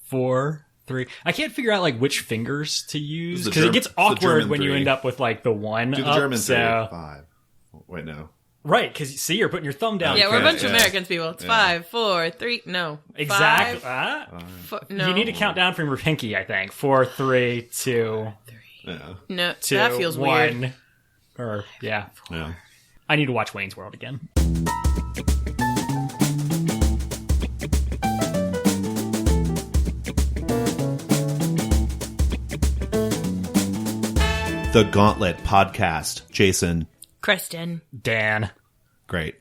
4, 3. I can't figure out like which fingers to use because it gets the awkward German when you 3. end up with like the 1 Do the up, German 3. so... 5. Wait, no. Right, because see, you're putting your thumb down. Yeah, we're a bunch of Americans, people. It's 5, 4, 3, no. Exactly. 5, no. You need to count down from your pinky, I think. 4, 3, 2... Yeah. No, 2, that feels 1. weird. Or, yeah. Yeah. I need to watch Wayne's World again. The Gauntlet Podcast. Jason. Kristen. Dan. Great.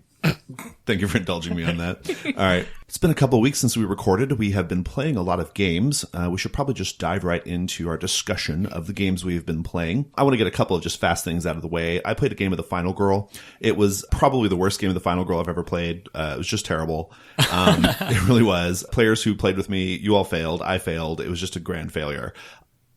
Thank you for indulging me on that. All right. It's been a couple of weeks since we recorded. We have been playing a lot of games. We should probably just dive right into our discussion of the games we've been playing. I want to get a couple of just fast things out of the way. I played a game of The Final Girl. It was probably the worst game of The Final Girl I've ever played. It was just terrible. It really was. Players who played with me, you all failed. I failed. It was just a grand failure.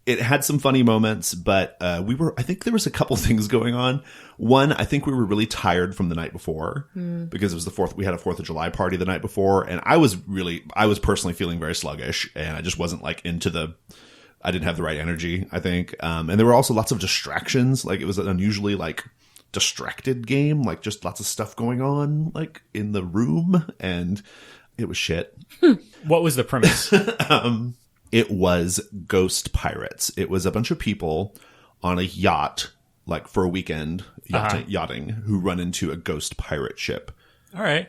It had some funny moments, but I think there was a couple things going on. One, I think we were really tired from the night before because it was we had a 4th of July party the night before. And I was personally feeling very sluggish and I just wasn't like I didn't have the right energy, I think. And there were also lots of distractions. Like it was an unusually like distracted game, like just lots of stuff going on like in the room and it was shit. What was the premise? It was ghost pirates. It was a bunch of people on a yacht, like for a weekend, yachting, who run into a ghost pirate ship. All right.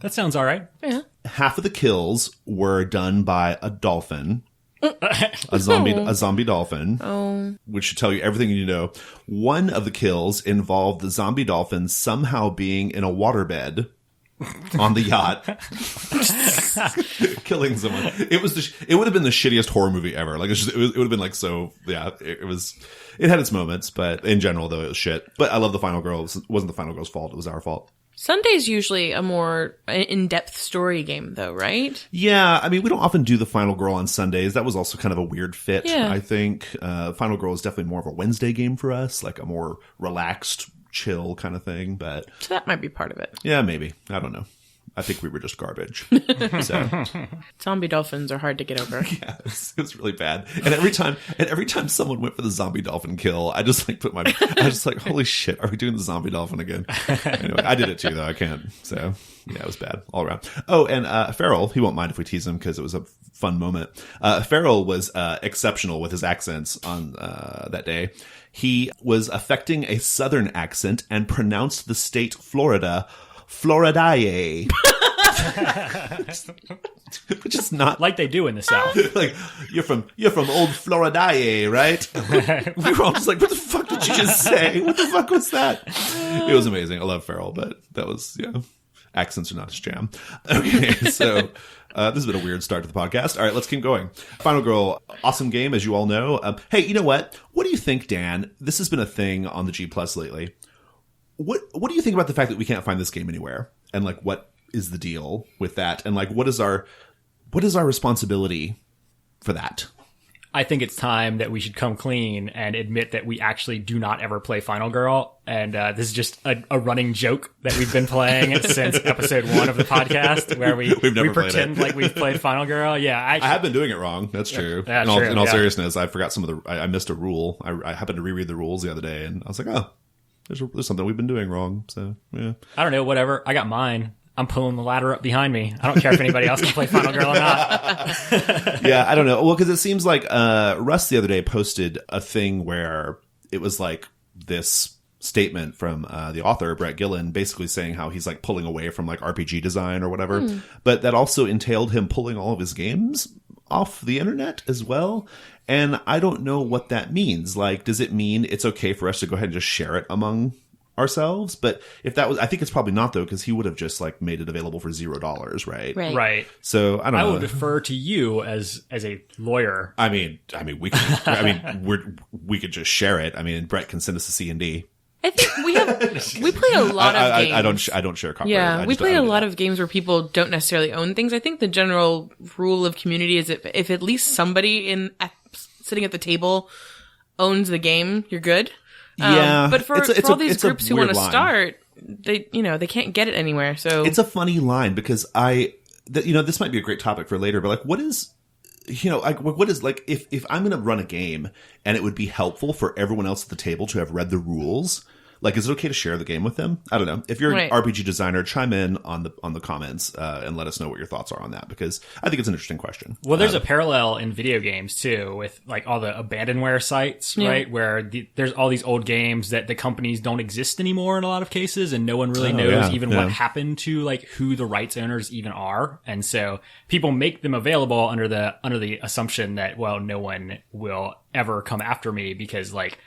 That sounds all right. Yeah. Half of the kills were done by a dolphin, a zombie dolphin, which should tell you everything you need to know. One of the kills involved the zombie dolphin somehow being in a waterbed on the yacht, killing someone. It would have been the shittiest horror movie ever. Like it would have been like so. Yeah, it had its moments, but in general though it was shit. But I love The Final Girl. It wasn't The Final Girl's fault. It was our fault. Sunday's usually a more in-depth story game, though, right? Yeah, I mean, we don't often do The Final Girl on Sundays. That was also kind of a weird fit, yeah. I think. Final Girl is definitely more of a Wednesday game for us, like a more relaxed, chill kind of thing. But so that might be part of it. Yeah, maybe. I don't know. I think we were just garbage. So. Zombie dolphins are hard to get over. Yeah, it was really bad. And every time someone went for the zombie dolphin kill, I just like I was like, holy shit, are we doing the zombie dolphin again? Anyway, I did it too, though. I can't. So yeah, it was bad all around. Oh, and Farrell, he won't mind if we tease him because it was a fun moment. Farrell was exceptional with his accents on that day. He was affecting a southern accent and pronounced the state Florida, Floridae. Which is not like they do in the South. Like you're from old Floridae, right? We were all just like, what the fuck did you just say? What the fuck was that? It was amazing. I love Farrell, but that was accents are not his jam. Okay, so this has been a weird start to the podcast. All right, let's keep going. Final Girl, awesome game, as you all know. Hey, you know what? What do you think, Dan? This has been a thing on the G Plus lately. What do you think about the fact that we can't find this game anywhere? And like, what is the deal with that? And like, what is our responsibility for that? I think it's time that we should come clean and admit that we actually do not ever play Final Girl. And this is just a running joke that we've been playing since episode 1 of the podcast, where we pretend like we've played Final Girl. Yeah, I have been doing it wrong. That's true. In all seriousness, I forgot I missed a rule. I happened to reread the rules the other day, and I was like, oh, there's something we've been doing wrong. So yeah, I don't know. Whatever. I got mine. I'm pulling the ladder up behind me. I don't care if anybody else can play Final Girl or not. Yeah, I don't know. Well, because it seems like Russ the other day posted a thing where it was like this statement from the author, Brett Gillen, basically saying how he's like pulling away from like RPG design or whatever. But that also entailed him pulling all of his games off the internet as well. And I don't know what that means. Like, does it mean it's okay for us to go ahead and just share it among ourselves? But if that was, I think it's probably not, though, because he would have just like made it available for $0, right? Right. So I don't know. I would defer to you as a lawyer. I mean, we could, we could just share it. I mean, Brett can send us a C&D. I think we play a lot of games. I don't share copyright. Yeah, we play a lot of games where people don't necessarily own things. I think the general rule of community is if at least somebody sitting at the table owns the game, you're good. Yeah, but for all these groups who want to start, they can't get it anywhere. So it's a funny line because this might be a great topic for later. But like, what is you know, like what is like if I'm going to run a game and it would be helpful for everyone else at the table to have read the rules. Like, is it okay to share the game with them? I don't know. If you're an RPG designer, chime in on the comments and let us know what your thoughts are on that, because I think it's an interesting question. Well, there's a parallel in video games too, with like all the abandonware sites, right? Where there's all these old games that the companies don't exist anymore in a lot of cases, and no one really knows what happened to like who the rights owners even are, and so people make them available under the assumption that, well, no one will ever come after me because like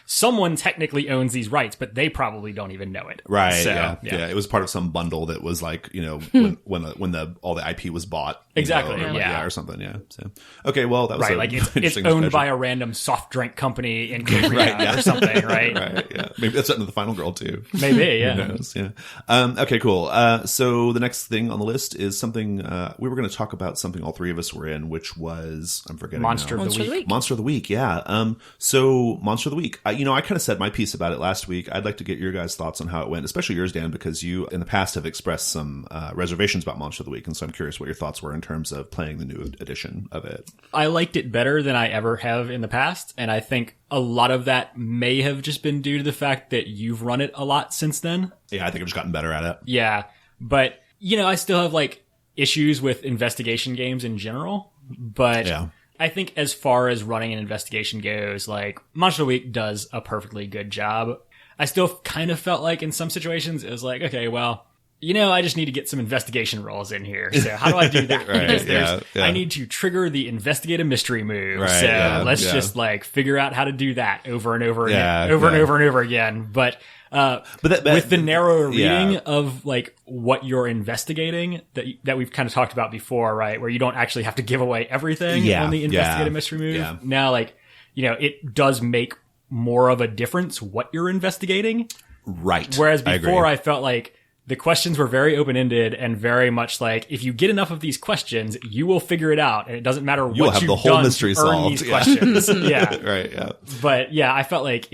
someone technically owns these rights, but they probably don't even know it. Right. So, yeah. It was part of some bundle that was like, you know, when all the IP was bought. Exactly. You know, or something. Yeah. So, okay. Well, that was right. Like it's owned by a random soft drink company in Korea or something. Right. Right. Yeah. Maybe that's something to the final girl too. Maybe. Yeah. Who knows? Yeah. Okay. Cool. So the next thing on the list is something we were going to talk about. Something all three of us were in, which was I'm forgetting. Monster of the Week. Monster of the Week. Yeah. So Monster of the Week. I kind of said my piece about it last week. I'd like to get your guys' thoughts on how it went, especially yours, Dan, because you in the past have expressed some reservations about Monster of the Week, and so I'm curious what your thoughts were in terms of playing the new edition of it. I liked it better than I ever have in the past, and I think a lot of that may have just been due to the fact that you've run it a lot since then. Yeah, I think I've just gotten better at it. Yeah, but you know, I still have like issues with investigation games in general, but yeah. I think as far as running an investigation goes, like Monster of the Week does a perfectly good job. I still kind of felt like in some situations it was like, okay, well, you know, I just need to get some investigation rolls in here. So how do I do that? Because I need to trigger the investigate a mystery move. Right, so let's just like figure out how to do that over and over again, and over again. But with the narrow reading of like what you're investigating that we've kind of talked about before, right? Where you don't actually have to give away everything on the investigate a mystery move. Yeah. Now, like, you know, it does make more of a difference what you're investigating. Right. Whereas before I felt like the questions were very open-ended and very much like, if you get enough of these questions, you will figure it out, and it doesn't matter what you've the whole done mystery to earn solved. these questions. Yeah. Right. Yeah. But yeah, I felt like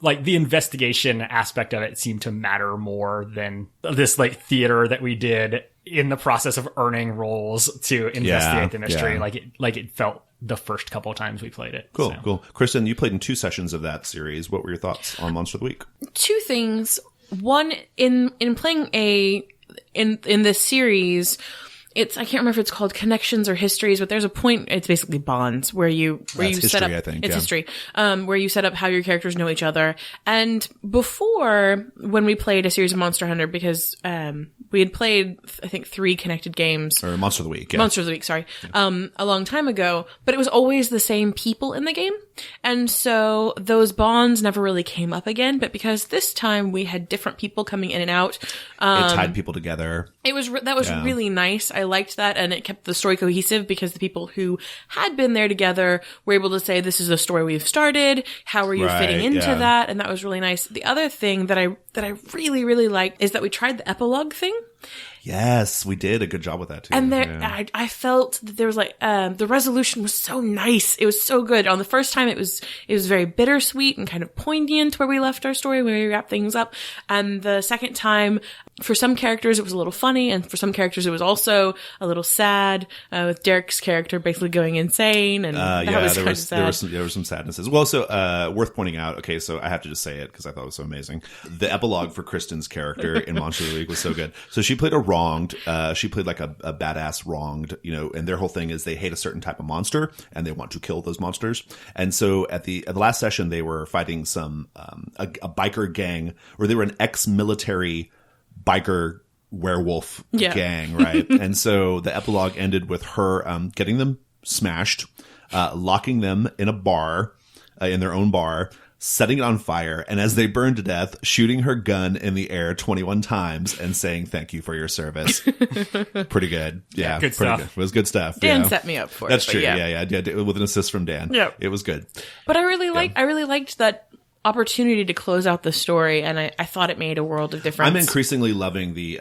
like the investigation aspect of it seemed to matter more than this like theater that we did in the process of earning rolls to investigate the mystery. Yeah. Like it felt the first couple of times we played it. Cool. Cool. Kristen, you played in 2 sessions of that series. What were your thoughts on Monster of the Week? 2 things. One, in playing in this series, I can't remember if it's called Connections or Histories, but there's a point, it's basically bonds, where you set up, I think, it's history, where you set up how your characters know each other. And before, when we played a series of Monster Hunter, because, we had played, I think, 3 connected games. Or Monster of the Week. Yeah. Monster of the Week, sorry. A long time ago, but it was always the same people in the game. And so those bonds never really came up again, but because this time we had different people coming in and out. It tied people together. That was really nice. I liked that, and it kept the story cohesive because the people who had been there together were able to say, this is the story we've started. How are you fitting into that? And that was really nice. The other thing that I really, really liked is that we tried the epilogue thing. Yes, we did a good job with that too. And I felt that there was like, the resolution was so nice. It was so good. On the first time, it was very bittersweet and kind of poignant where we left our story, where we wrapped things up. And the second time, for some characters, it was a little funny. And for some characters, it was also a little sad, with Derek's character basically going insane. And that was kind of sad. There were some sadnesses. Well, so, worth pointing out. Okay. So I have to just say it because I thought it was so amazing. The epilogue for Kristen's character in Monster of the Week was so good. So she played a wronged. She played like a badass wronged, you know, and their whole thing is they hate a certain type of monster and they want to kill those monsters. And so at the last session, they were fighting some, a biker gang, or they were an ex-military biker werewolf gang, right? And so the epilogue ended with her, getting them smashed, locking them in a bar, in their own bar, setting it on fire, and as they burned to death, shooting her gun in the air 21 times and saying, thank you for your service. Pretty good. Yeah. Good stuff. Good. It was good stuff. Dan set me up for it. That's true. Yeah. With an assist from Dan. Yeah. It was good. But I really liked that opportunity to close out the story, and I thought it made a world of difference. I'm increasingly loving the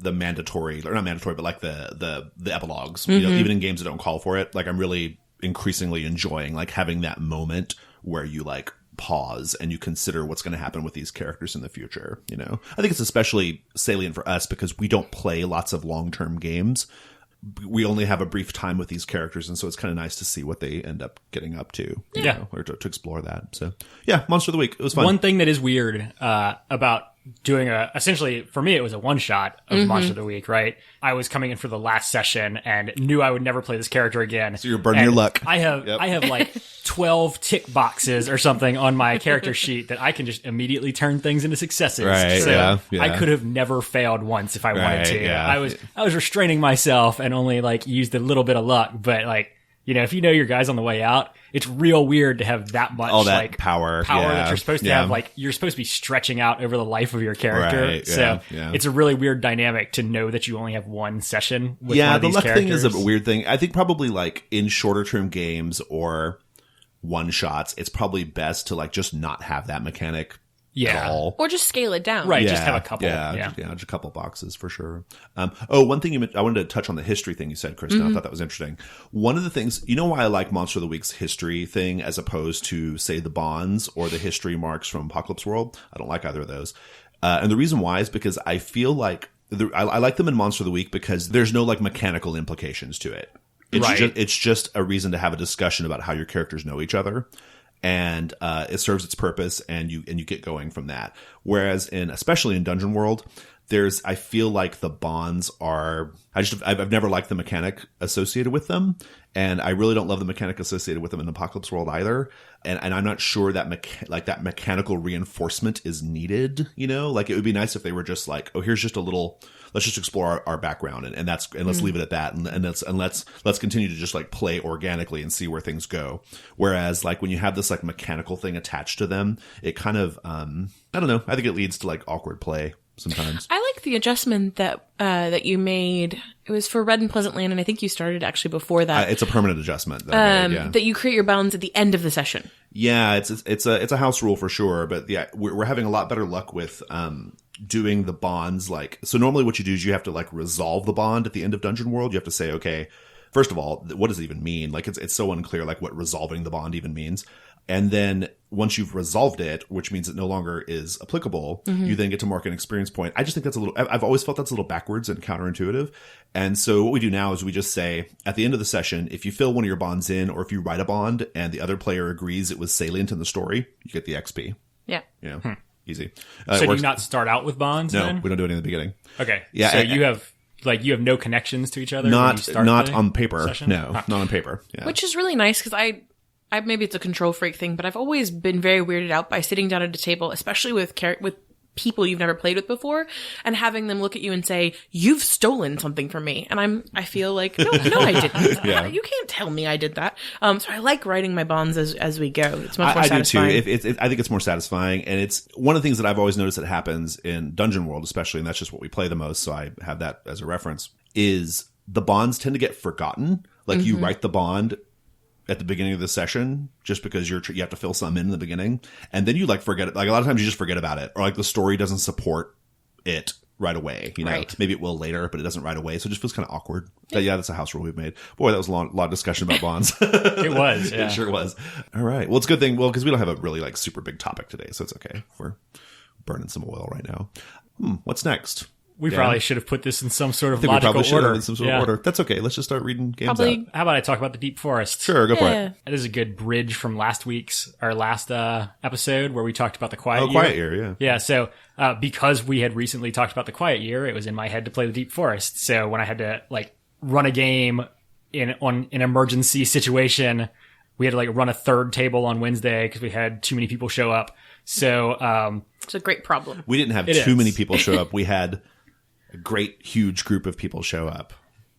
mandatory, or not mandatory, but like the epilogues, you know, even in games that don't call for it. Like I'm really increasingly enjoying like having that moment where you like pause and you consider what's going to happen with these characters in the future. You know, I think it's especially salient for us because we don't play lots of long-term games, we only have a brief time with these characters, and so it's kind of nice to see what they end up getting up to. You know, or to explore that. So yeah, Monster of the Week. It was fun. One thing that is weird about doing essentially, for me, it was a one-shot of Monster of the Week, right? I was coming in for the last session and knew I would never play this character again. So you're burning your luck. I have like 12 tick boxes or something on my character sheet that I can just immediately turn things into successes. Right, so yeah. I could have never failed once if I wanted to. Yeah. I was restraining myself and only like used a little bit of luck, but like, you know, if you know your guys on the way out, it's real weird to have that much all that like power that you're supposed to have. Like you're supposed to be stretching out over the life of your character. Right, so it's a really weird dynamic to know that you only have one session with one of the these luck characters. thing is a weird thing. I think probably like in shorter term games or one shots, it's probably best to like just not have that mechanic at all. Or just scale it down. Right, just have a couple. Just a couple boxes for sure. One thing I wanted to touch on the history thing you said, Kristen. I thought that was interesting. One of the things, you know why I like Monster of the Week's history thing as opposed to, say, the Bonds or the history marks from Apocalypse World? I don't like either of those. And the reason why is because I feel like I like them in Monster of the Week because there's no like mechanical implications to it. It's just a reason to have a discussion about how your characters know each other. And it serves its purpose, and you get going from that. Whereas especially in Dungeon World, I feel like the bonds are. I've never liked the mechanic associated with them, and I really don't love the mechanic associated with them in Apocalypse World either. And I'm not sure that that mechanical reinforcement is needed. You know, like it would be nice if they were just like, oh, here's just a little. Let's just explore our background and let's leave it at that and let's continue to just like play organically and see where things go. Whereas like when you have this like mechanical thing attached to them, it kind of I don't know. I think it leads to like awkward play sometimes. I like the adjustment that you made. It was for Red and Pleasant Land, and I think you started actually before that. It's a permanent adjustment that you create your bonds at the end of the session. Yeah, it's a house rule for sure, but yeah, we're having a lot better luck with doing the bonds. Like, so normally what you do is you have to like resolve the bond at the end of Dungeon World. You have to say, okay, first of all, what does it even mean? Like it's so unclear like what resolving the bond even means. And then once you've resolved it, which means it no longer is applicable, you then get to mark an experience point. I just think that's I've always felt that's a little backwards and counterintuitive. And so what we do now is we just say at the end of the session, if you fill one of your bonds in or if you write a bond and the other player agrees it was salient in the story, you get the XP. Yeah. Yeah. Easy. So do you not start out with bonds? No, then? we don't do it in the beginning. Okay. Yeah. So you have no connections to each other. Not on paper. Session? No, not on paper. Yeah. Which is really nice because I maybe it's a control freak thing, but I've always been very weirded out by sitting down at a table, especially with people you've never played with before, and having them look at you and say, "You've stolen something from me," and I feel like, no, I didn't. Yeah. You can't tell me I did that. So I like writing my bonds as we go. It's much more satisfying. I do too. I think it's more satisfying, and it's one of the things that I've always noticed that happens in Dungeon World, especially, and that's just what we play the most. So I have that as a reference. Is the bonds tend to get forgotten? Like you write the bond at the beginning of the session just because you have to fill some in the beginning, and then you like forget it. Like a lot of times you just forget about it, or like the story doesn't support it right away. You know, right. Maybe it will later, but it doesn't right away, so it just feels kind of awkward. But yeah, that's a house rule we've made. Boy, that was a lot of discussion about bonds. It was. Yeah. It sure was. All right. Well, it's a good thing. Well, because we don't have a really like super big topic today, so it's okay. We're burning some oil right now. What's next? We probably should have put this in some sort of I think we logical probably should order. have in some sort of order. That's okay. Let's just start reading games out. How about I talk about the Deep Forest? Sure, go for it. That is a good bridge from last episode where we talked about the Quiet Year. Quiet Year, yeah. Yeah, so because we had recently talked about the Quiet Year, it was in my head to play the Deep Forest. So when I had to like run a game on an emergency situation, we had to like run a third table on Wednesday because we had too many people show up. So it's a great problem. We didn't have too many people show up. We had a great, huge group of people show up.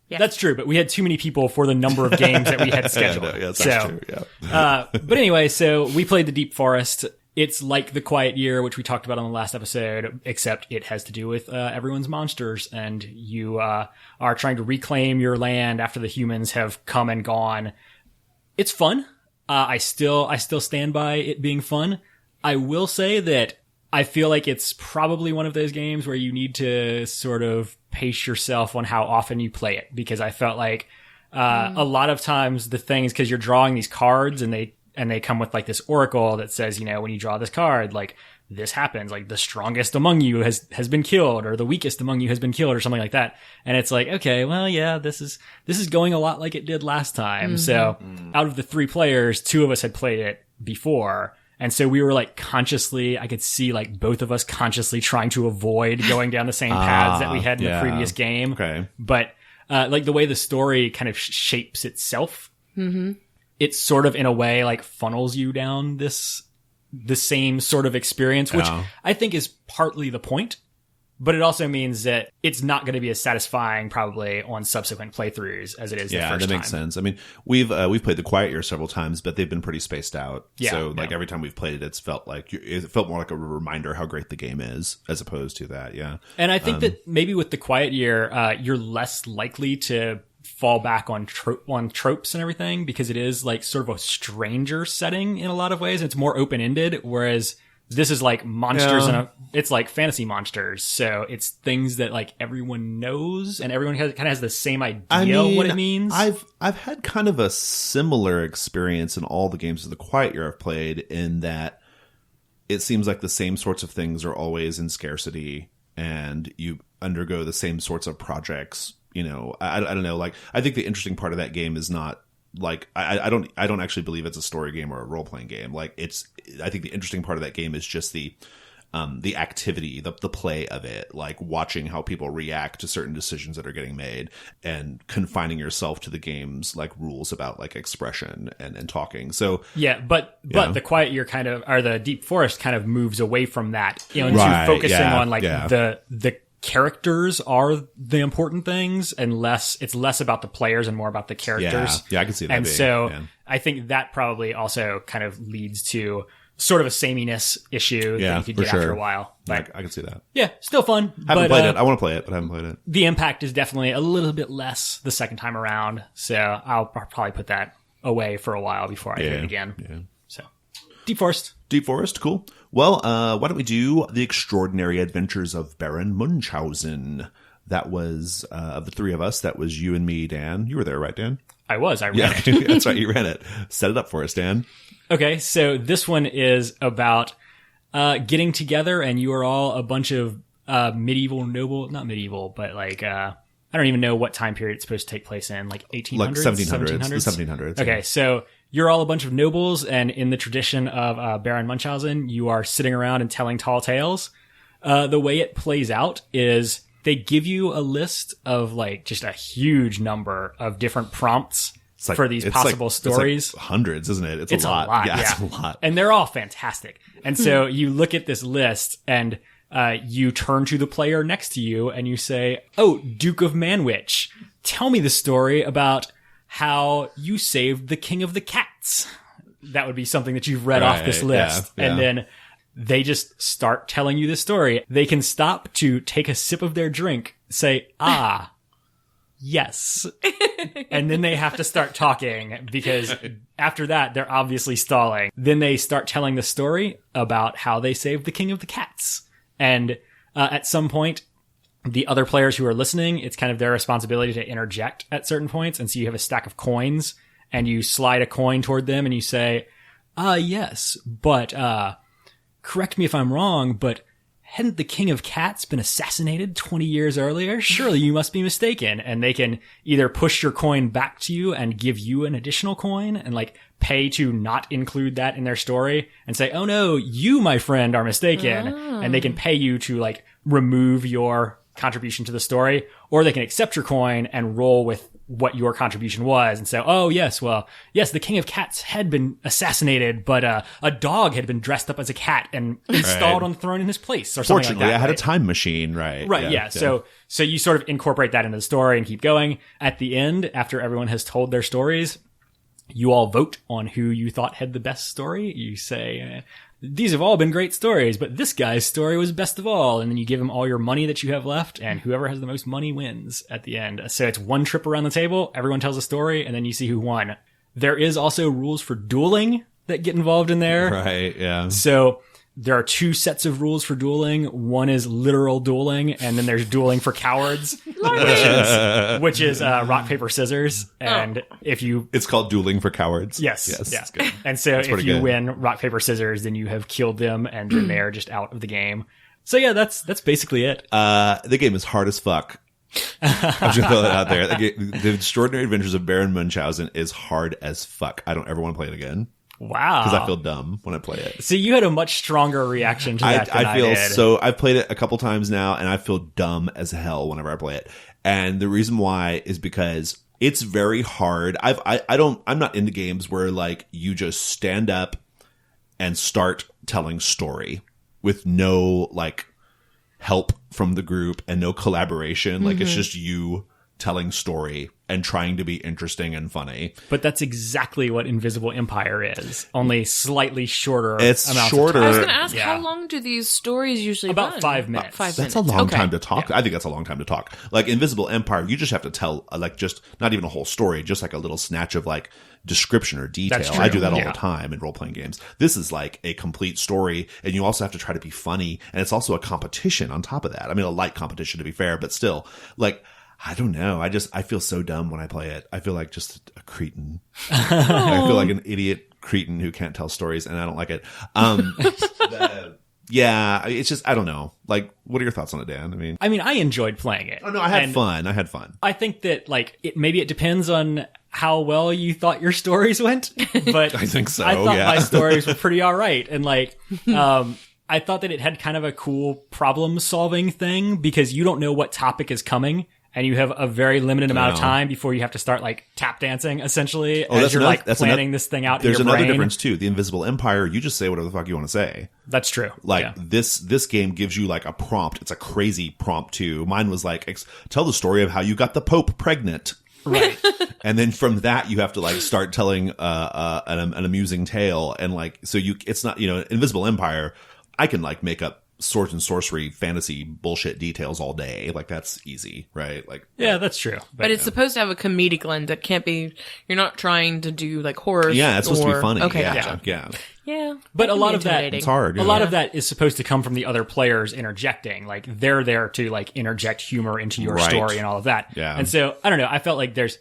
Yeah. That's true, but we had too many people for the number of games that we had scheduled. That's true. Yeah. But anyway, so we played the Deep Forest. It's like the Quiet Year, which we talked about on the last episode, except it has to do with everyone's monsters, and you are trying to reclaim your land after the humans have come and gone. It's fun. I still stand by it being fun. I will say that I feel like it's probably one of those games where you need to sort of pace yourself on how often you play it, because I felt like a lot of times the thing is because you're drawing these cards and they come with like this oracle that says, you know, when you draw this card, like this happens, like the strongest among you has been killed, or the weakest among you has been killed, or something like that. And it's like, okay, well, yeah, this is going a lot like it did last time. So out of the 3 players, 2 of us had played it before. And so we were like consciously, I could see like both of us consciously trying to avoid going down the same paths that we had in the previous game. Okay. But, like the way the story kind of shapes itself, it sort of in a way like funnels you down the same sort of experience, which I think is partly the point, but it also means that it's not going to be as satisfying probably on subsequent playthroughs as it is the first time. Yeah, that makes sense. I mean, we've played The Quiet Year several times, but they've been pretty spaced out. Yeah, so like every time we've played it, it felt more like a reminder how great the game is, as opposed to that. Yeah. And I think that maybe with The Quiet Year, you're less likely to fall back on tropes and everything, because it is like sort of a stranger setting in a lot of ways. It's more open-ended, whereas this is like monsters it's like fantasy monsters. So it's things that like everyone knows and everyone kind of has the same idea of what it means. I've had kind of a similar experience in all the games of The Quiet Year I've played, in that it seems like the same sorts of things are always in scarcity, and you undergo the same sorts of projects. You know, I don't know. Like, I think the interesting part of that game is not like, I don't actually believe it's a story game or a role playing game. Like, I think the interesting part of that game is just the activity, the play of it, like watching how people react to certain decisions that are getting made, and confining yourself to the game's like rules about like expression and talking. So yeah, but The Quiet Year kind of, or the Deep Forest kind of moves away from that, you know, into focusing on like the characters are the important things, and it's less about the players and more about the characters. Yeah, I can see that. And so I think that probably also kind of leads to sort of a sameness issue that you could get after a while. But I can see that. Yeah, still fun. I haven't played it. I want to play it, but I haven't played it. The impact is definitely a little bit less the second time around, so I'll probably put that away for a while before I do it again. Yeah. So, Deep Forest. Deep Forest, cool. Well, why don't we do The Extraordinary Adventures of Baron Munchausen? That was, of the 3 of us, that was you and me, Dan. You were there, right, Dan? I was. I ran it. That's right, you ran it. Set it up for us, Dan. Okay, so this one is about getting together, and you are all a bunch of not medieval, but like, I don't even know what time period it's supposed to take place in, like 1800s? Like 1700s. The 1700s. Okay, so you're all a bunch of nobles, and in the tradition of Baron Munchausen, you are sitting around and telling tall tales. The way it plays out is they give you a list of like just a huge number of different prompts for these possible stories. It's like hundreds, isn't it? It's a lot. Yeah, it's a lot. And they're all fantastic. And so you look at this list, and you turn to the player next to you and you say, "Oh, Duke of Manwich, tell me the story about how you saved the King of the Cats." That would be something that you've read off this list. Yeah. And then they just start telling you the story. They can stop to take a sip of their drink, say, "Ah, yes." And then they have to start talking, because after that, they're obviously stalling. Then they start telling the story about how they saved the King of the Cats. And at some point, the other players who are listening, it's kind of their responsibility to interject at certain points. And so you have a stack of coins, and you slide a coin toward them and you say, yes, but correct me if I'm wrong, but hadn't the King of Cats been assassinated 20 years earlier? Surely you must be mistaken. And they can either push your coin back to you and give you an additional coin and like pay to not include that in their story and say, "Oh no, you, my friend, are mistaken." Oh. And they can pay you to like remove your contribution to the story, or they can accept your coin and roll with what your contribution was and say, "Oh yes, well, yes, the King of Cats had been assassinated, but a dog had been dressed up as a cat and installed on the throne in his place," or something Fortunately, like that. I had a time machine, right? Right, yeah. So you sort of incorporate that into the story and keep going. At the end, after everyone has told their stories, you all vote on who you thought had the best story. You say, "These have all been great stories, but this guy's story was best of all." And then you give him all your money that you have left, and whoever has the most money wins at the end. So it's one trip around the table, everyone tells a story, and then you see who won. There is also rules for dueling that get involved in there. Right, yeah. So there are 2 sets of rules for dueling. One is literal dueling, and then there's dueling for cowards, which is rock, paper, scissors. And if you... It's called dueling for cowards. Yes. Yeah. It's good. And so if you win rock, paper, scissors, then you have killed them, and then they're just out of the game. So yeah, that's basically it. The game is hard as fuck. I'm just gonna throw that out there. The Extraordinary Adventures of Baron Munchausen is hard as fuck. I don't ever want to play it again. Wow. Because I feel dumb when I play it. See, you had a much stronger reaction to that than I feel did. so. I've played it a couple times now, and I feel dumb as hell whenever I play it. And the reason why is because it's very hard. I'm not into games where like you just stand up and start telling story with no like help from the group and no collaboration. Like it's just you telling story and trying to be interesting and funny. But that's exactly what Invisible Empire is, only slightly shorter. It's amounts shorter. Of I time. was going to ask, how long do these stories usually About run? 5 minutes. About 5 minutes. That's a long Okay. time to talk. I think that's a long time to talk. Like Invisible Empire, you just have to tell like just not even a whole story, just like a little snatch of like description or detail. That's true. I do that all Yeah. the time in role-playing games. This is like a complete story, and you also have to try to be funny, and it's also a competition on top of that. I mean, a light competition to be fair, but still, like, I don't know. I feel so dumb when I play it. I feel like just a cretin. I feel like an idiot cretin who can't tell stories, and I don't like it. Yeah, it's just, I don't know. Like, what are your thoughts on it, Dan? I mean, I enjoyed playing it. Oh no, I had fun. I think that like maybe it depends on how well you thought your stories went, but I think so. I thought yeah. my stories were pretty all right, and like I thought that it had kind of a cool problem solving thing because you don't know what topic is coming. And you have a very limited amount of time before you have to start like tap dancing, essentially, as you're like planning this thing out in your brain. There's another difference too. The Invisible Empire, you just say whatever the fuck you want to say. That's true. Like this game gives you like a prompt. It's a crazy prompt too. Mine was like, tell the story of how you got the Pope pregnant. Right. And then from that, you have to like start telling an amusing tale. And like, so it's not, Invisible Empire, I can like make up swords and sorcery fantasy bullshit details all day. Like that's easy, right? Like yeah, that's true. But it's supposed to have a comedic lens. It can't be, you're not trying to do like horror. Yeah, it's supposed to be funny. Okay, yeah, gotcha. yeah. Yeah. But a lot of that, it's hard. A lot of that is supposed to come from the other players interjecting. Like they're there to like interject humor into your story and all of that. Yeah. And so I don't know. I felt like there's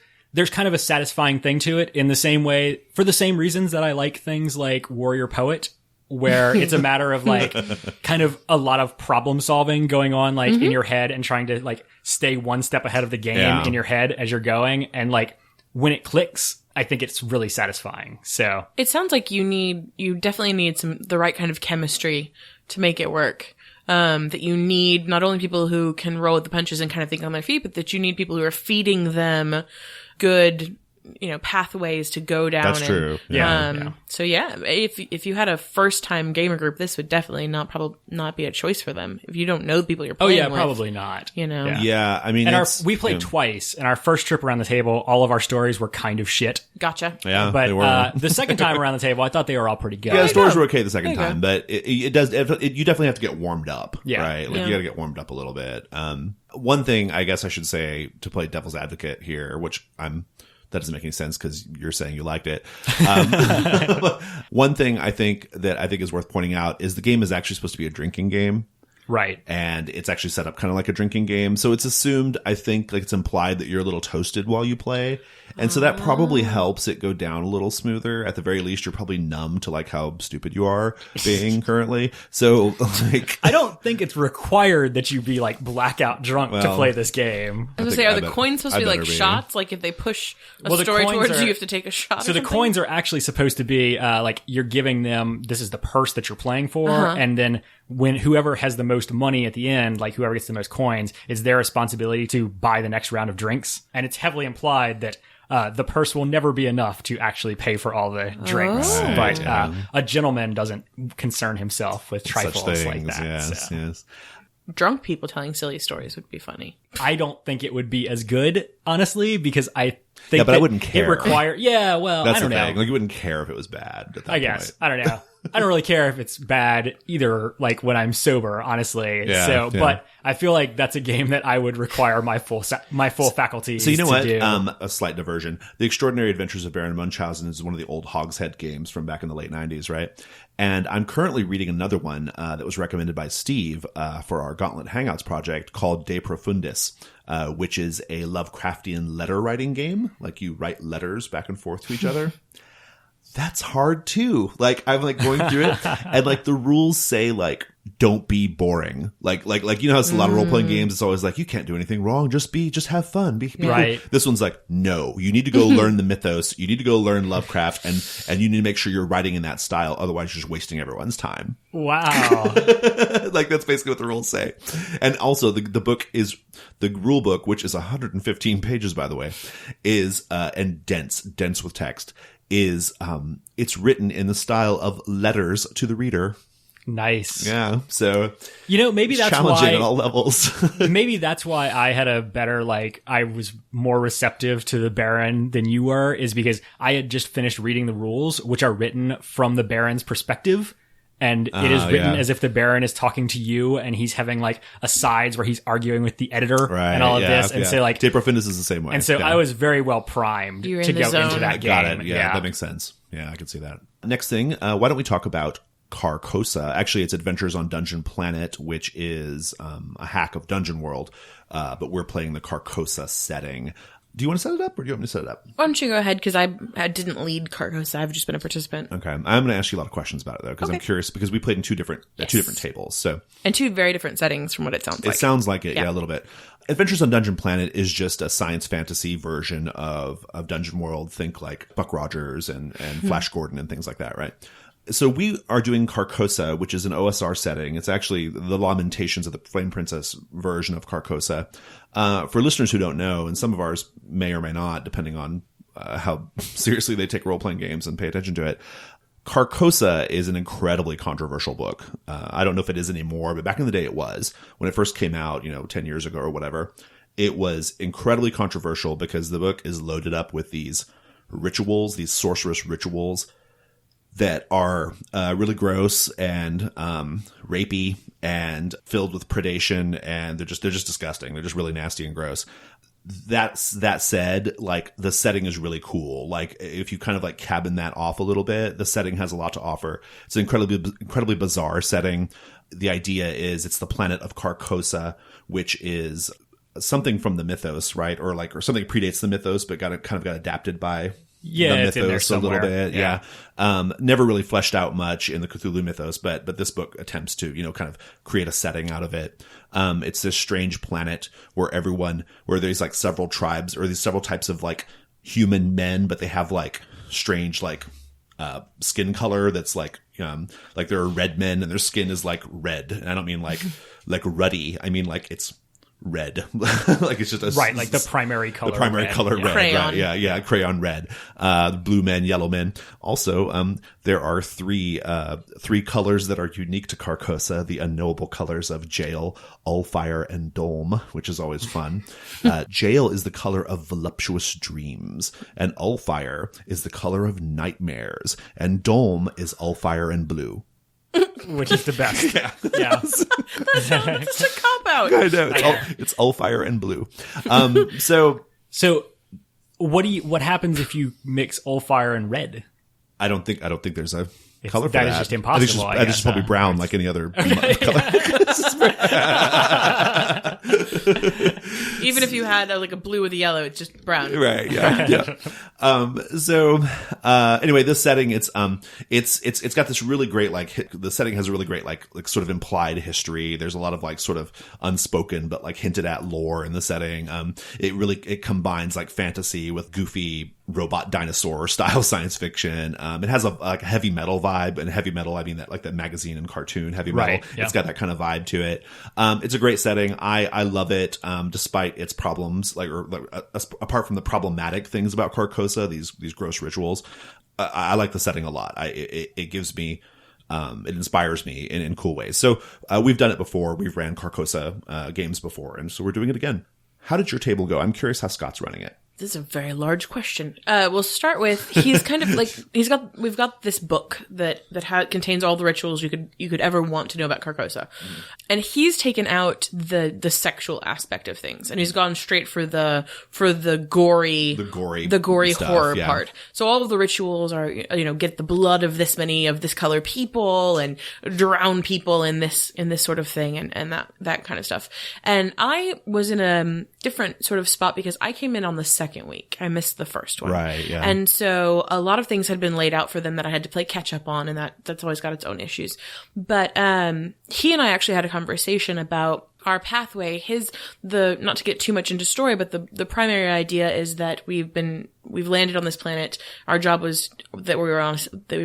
kind of a satisfying thing to it in the same way, for the same reasons that I like things like Warrior Poet, where it's a matter of like kind of a lot of problem solving going on like in your head and trying to like stay one step ahead of the game in your head as you're going. And like when it clicks, I think it's really satisfying. So it sounds like you definitely need the right kind of chemistry to make it work. That you need not only people who can roll with the punches and kind of think on their feet, but that you need people who are feeding them good, pathways to go down. That's true. Yeah. So yeah, if you had a first time gamer group, this would definitely not be a choice for them. If you don't know the people you're playing with. Probably not. Yeah. I mean, and we played twice, and our first trip around the table, all of our stories were kind of shit. Gotcha. Yeah, but they were. The second time around the table, I thought they were all pretty good. Yeah, the stories were okay the second time, but you definitely have to get warmed up. Yeah. Right? Like you got to get warmed up a little bit. One thing I guess I should say to play devil's advocate here, which that doesn't make any sense because you're saying you liked it. One thing I think is worth pointing out is the game is actually supposed to be a drinking game. Right. And it's actually set up kind of like a drinking game. So it's assumed, I think, like it's implied that you're a little toasted while you play. And so that probably helps it go down a little smoother. At the very least, you're probably numb to like how stupid you are being currently. So like, I don't think it's required that you be like blackout drunk to play this game. I was going to say, are the coins supposed to be like shots? Like if they push a story towards you have to take a shot. So the coins are actually supposed to be like you're giving them, this is the purse that you're playing for. And then when whoever has the most money at the end, like whoever gets the most coins, it's their responsibility to buy the next round of drinks. And it's heavily implied that the purse will never be enough to actually pay for all the drinks. Oh. But a gentleman doesn't concern himself with trifles like that. Yes. Drunk people telling silly stories would be funny. I don't think it would be as good, honestly, because I think but I wouldn't care. It require, That's I don't know. Like you wouldn't care if it was bad at that I guess. point. I don't know. I don't really care if it's bad either, like when I'm sober, honestly. Yeah. But I feel like that's a game that I would require my full faculties. So you know what? Do. A slight diversion. The Extraordinary Adventures of Baron Munchausen is one of the old Hogshead games from back in the late 90s, right? And I'm currently reading another one that was recommended by Steve for our Gauntlet Hangouts project called De Profundis, which is a Lovecraftian letter writing game. Like you write letters back and forth to each other. That's hard too. Like I'm like going through it and like the rules say like don't be boring. Like you know how it's a lot of role playing games, it's always like you can't do anything wrong, just have fun. Be right. Cool. This one's like, no, you need to go learn the mythos, you need to go learn Lovecraft and you need to make sure you're writing in that style, otherwise you're just wasting everyone's time. Wow. Like that's basically what the rules say. And also the book is the rule book, which is 115 pages by the way, is and dense with text. Is it's written in the style of letters to the reader. Nice. Yeah. So maybe that's challenging why at all levels. maybe that's why I had a better I was more receptive to the Baron than you were, is because I had just finished reading the rules, which are written from the Baron's perspective. And it is written as if the Baron is talking to you and he's having like asides where he's arguing with the editor and all of this. And so like De Profundis is the same way. And so I was very well primed to go into that game. Got it. Yeah, that makes sense. Yeah, I can see that. Next thing, why don't we talk about Carcosa? Actually, it's Adventures on Dungeon Planet, which is a hack of Dungeon World, but we're playing the Carcosa setting. Do you want to set it up or do you want me to set it up? Why don't you go ahead? Because I didn't lead Carcosa. I've just been a participant. Okay. I'm going to ask you a lot of questions about it, though, because I'm curious, because we played in two different tables. So and two very different settings from what it sounds like. It sounds like it, yeah, a little bit. Adventures on Dungeon Planet is just a science fantasy version of Dungeon World. Think like Buck Rogers and Flash Gordon and things like that, right? So we are doing Carcosa, which is an OSR setting. It's actually the Lamentations of the Flame Princess version of Carcosa. For listeners who don't know, and some of ours may or may not, depending on how seriously they take role-playing games and pay attention to it, Carcosa is an incredibly controversial book. I don't know if it is anymore, but back in the day it was. When it first came out, 10 years ago or whatever, it was incredibly controversial because the book is loaded up with these rituals, these sorceress rituals, that are really gross and rapey and filled with predation, and they're just disgusting. They're just really nasty and gross. That said, like the setting is really cool. Like if you kind of like cabin that off a little bit, the setting has a lot to offer. It's an incredibly bizarre setting. The idea is it's the planet of Carcosa, which is something from the mythos, right? Or something that predates the mythos, but got adapted by the it's in there mythos a little bit. Yeah. Never really fleshed out much in the Cthulhu mythos, but this book attempts to, kind of create a setting out of it. It's this strange planet where there's like several tribes or these several types of like human men, but they have like strange, like, skin color that's like there are red men and their skin is like red. And I don't mean like ruddy. I mean like it's red. Like it's just like the primary color. The primary color red. Crayon. Right? Yeah, crayon red. Blue men, yellow men. Also, there are three colors that are unique to Carcosa, the unknowable colors of Jail, Allfire, and Dolm, which is always fun. Jail is the color of voluptuous dreams, and Allfire is the color of nightmares, and Dolm is Allfire and blue. Which is the best. Yeah. That's just a cop-out. I know. It's all fire and blue. So what happens if you mix all fire and red? I don't think there's a color for that. That is just impossible. I guess probably brown like any other color. Even if you had a blue with a yellow, it's just brown. Right. Yeah. Anyway, this setting, it's got this really great, the setting has a really great, sort of implied history. There's a lot of sort of unspoken, but hinted at lore in the setting. It combines fantasy with goofy robot dinosaur style science fiction. It has a heavy metal vibe, and heavy metal, I mean that magazine and cartoon heavy metal. Right, yeah. It's got that kind of vibe to it. It's a great setting. I love it. Despite its problems, apart from the problematic things about Carcosa, these gross rituals, I like the setting a lot. It gives me, it inspires me in cool ways. So, we've done it before. We've ran Carcosa, games before. And so we're doing it again. How did your table go? I'm curious how Scott's running it. This is a very large question. We'll start with, he's kind of like, we've got this book that contains all the rituals you could ever want to know about Carcosa. And he's taken out the sexual aspect of things, and he's gone straight for the gory stuff, horror part. So all of the rituals are, get the blood of this many of this color people and drown people in this sort of thing and that kind of stuff. And I was in a different sort of spot because I came in on the second week. I missed the first one. Right, yeah. And so a lot of things had been laid out for them that I had to play catch up on, and that's always got its own issues. But he and I actually had a conversation about our pathway. Not to get too much into story, but the primary idea is that we've landed on this planet. Our job was that we